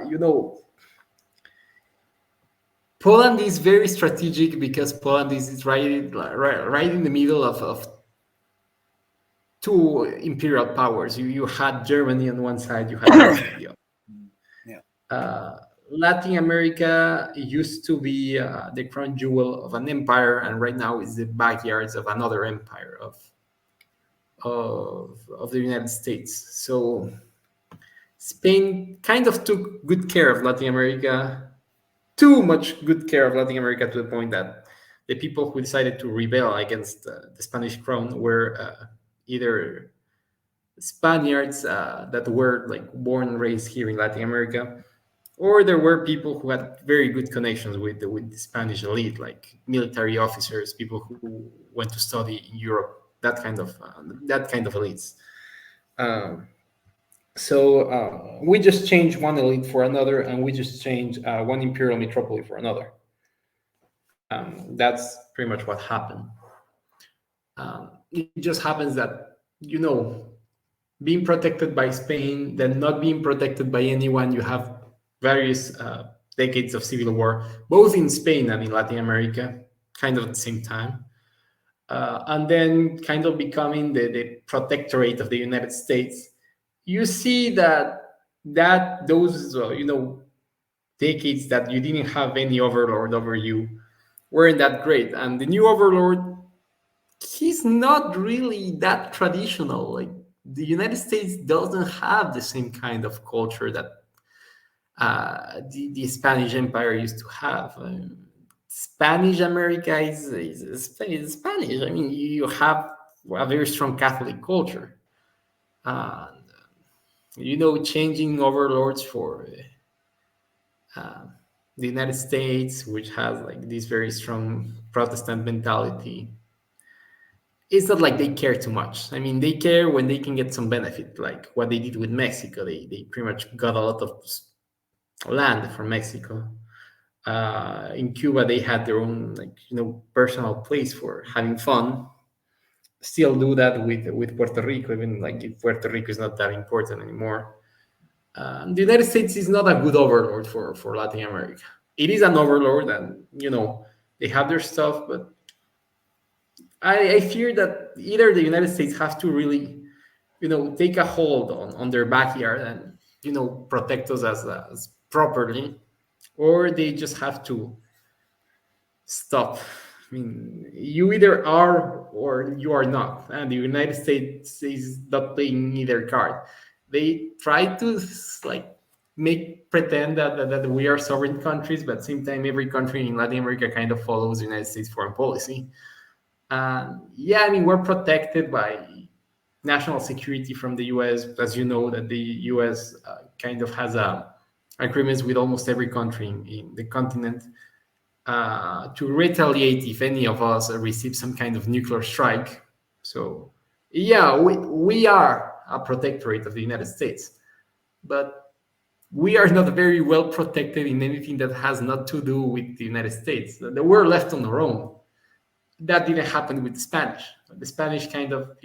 Poland is very strategic because Poland is right in the middle of two imperial powers. You had Germany on one side, you had Russia on the other. yeah, Uh, Latin America used to be the crown jewel of an empire, and right now is the backyards of another empire of the United States. So Spain kind of took good care of Latin America, too much good care of Latin America to the point that the people who decided to rebel against the Spanish crown were either Spaniards that were like born and raised here in Latin America, or there were people who had very good connections with the Spanish elite, like military officers, people who went to study in Europe, that kind of elites. Um, so we just changed one elite for another, and we just changed one imperial metropoly for another. That's pretty much what happened. It just happens that being protected by Spain, then not being protected by anyone. You have various decades of civil war, both in Spain and in Latin America, kind of at the same time. And then kind of becoming the protectorate of the United States, you see that those decades that you didn't have any overlord over you weren't that great, and the new overlord, he's not really that traditional. Like, the United States doesn't have the same kind of culture that the Spanish Empire used to have. Spanish America is Spanish. I mean, you have a very strong Catholic culture. And, changing overlords for uh, the United States, which has like this very strong Protestant mentality, it's not like they care too much. I mean, they care when they can get some benefit, like what they did with Mexico. They pretty much got a lot of land from Mexico. In Cuba, they had their own personal place for having fun. Still do that with Puerto Rico, even like if Puerto Rico is not that important anymore. The United States is not a good overlord for Latin America. It is an overlord, and they have their stuff, but I fear that either the United States has to really, take a hold on their backyard and protect us as properly, or they just have to stop. I mean, you either are or you are not, and the United States is not playing either card. They try to like make pretend that we are sovereign countries, but at the same time, every country in Latin America kind of follows the United States foreign policy. Yeah, I mean, we're protected by national security from the U.S. As you know, that the U.S. Kind of has agreements with almost every country in the continent to retaliate if any of us receive some kind of nuclear strike. So, yeah, we are a protectorate of the United States, but we are not very well protected in anything that has not to do with the United States. We're left on our own. That didn't happen with the Spanish. The Spanish kind of,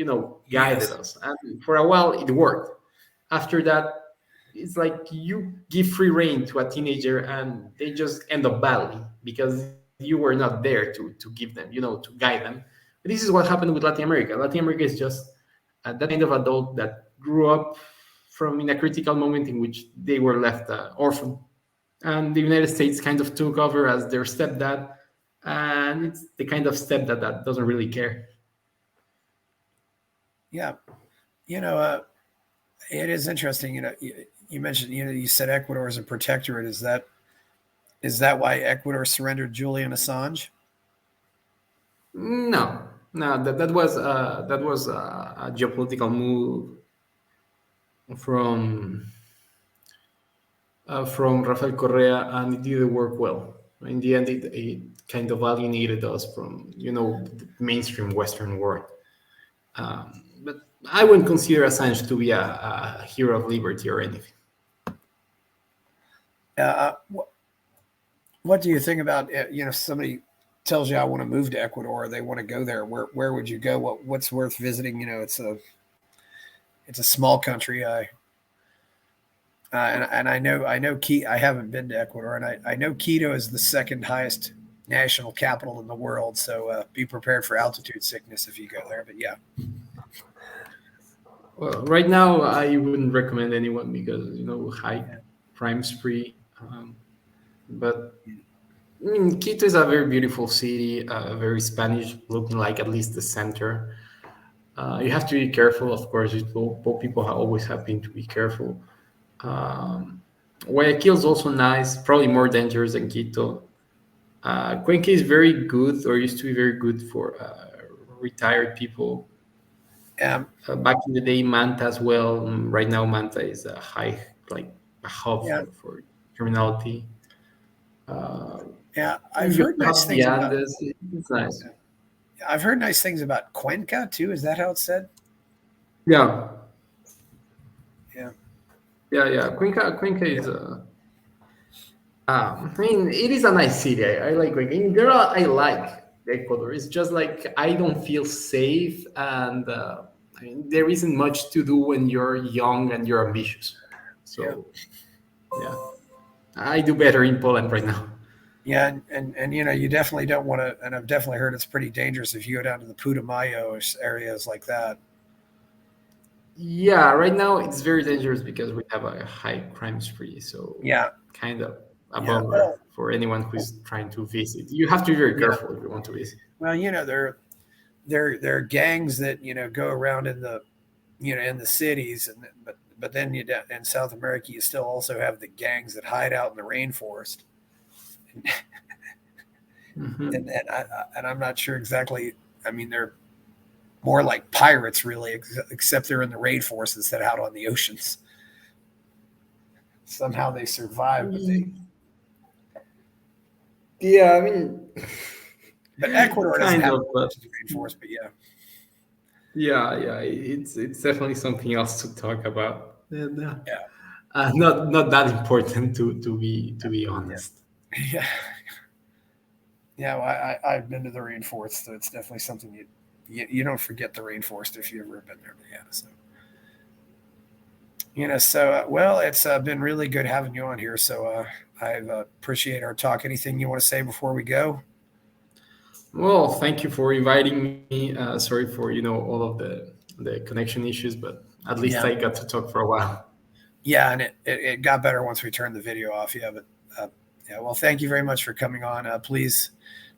guided us. And for a while, it worked. After that, it's like you give free rein to a teenager and they just end up badly because you were not there to give them, to guide them. But this is what happened with Latin America. Latin America is just that kind of adult that grew up from in a critical moment in which they were left orphan. And the United States kind of took over as their stepdad, and it's the kind of stepdad that doesn't really care. Yeah, it is interesting. You mentioned, you said Ecuador is a protectorate. Is that why Ecuador surrendered Julian Assange? No, no, that was a geopolitical move from Rafael Correa, and it didn't work well. In the end, it kind of alienated us from the mainstream Western world. But I wouldn't consider Assange to be a hero of liberty or anything. What do you think about somebody tells you I want to move to Ecuador, or they want to go there? Where would you go? What's worth visiting? It's a small country. And I know I haven't been to Ecuador, and I know Quito is the second highest national capital in the world. So be prepared for altitude sickness if you go there. But yeah. Well, right now I wouldn't recommend anyone because high crime spree. But I mean, Quito is a very beautiful city, very Spanish looking, like at least the center. You have to be careful, of course. People are always having to be careful. Guayaquil is also nice, probably more dangerous than Quito. Cuenca is very good, or used to be very good for retired people. Back in the day, Manta as well. Right now, Manta is a hub for criminality. I've heard nice things about Andes. It's nice. I've heard nice things about Cuenca too. Is that how it's said? Yeah. Yeah. Yeah. Cuenca is. I mean, it is a nice city. I like Cuenca. In general, I like Ecuador. It's just like I don't feel safe, and I mean, there isn't much to do when you're young and you're ambitious. So, yeah. I do better in Poland right now. Yeah, and you definitely don't want to. And I've definitely heard it's pretty dangerous if you go down to the Putumayo areas like that. Yeah, right now it's very dangerous because we have a high crime spree. So Yeah, kind of a yeah. bummer for anyone who's trying to visit. You have to be very Yeah. careful if you want to visit. Well, there are gangs that go around in the in the cities, and but then in South America you still also have the gangs that hide out in the rainforest, Hmm. and I'm not sure exactly. I mean, they're more like pirates, really, except they're in the rainforest instead of out on the oceans. Somehow they survive, Yeah, I mean, but Ecuador doesn't kind have of, but much of the rainforest. But yeah, yeah, it's definitely something else to talk about. And, yeah, not that important to be yeah, honest. yeah, yeah. Well, I've been to the rainforest, so it's definitely something you don't forget the rainforest if you've ever been there. But yeah, so well, it's been really good having you on here. So I appreciate our talk. Anything you want to say before we go? Well, thank you for inviting me. Sorry for all of the connection issues, but at least Yeah, I got to talk for a while. yeah, and it got better once we turned the video off. Yeah, but yeah, well, thank you very much for coming on. Please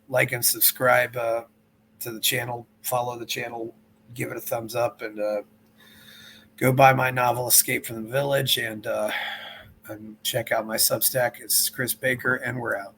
like and subscribe to the channel, follow the channel, give it a thumbs up, and go buy my novel Escape from the Village, and check out my Substack. It's Chris Baker, and we're out.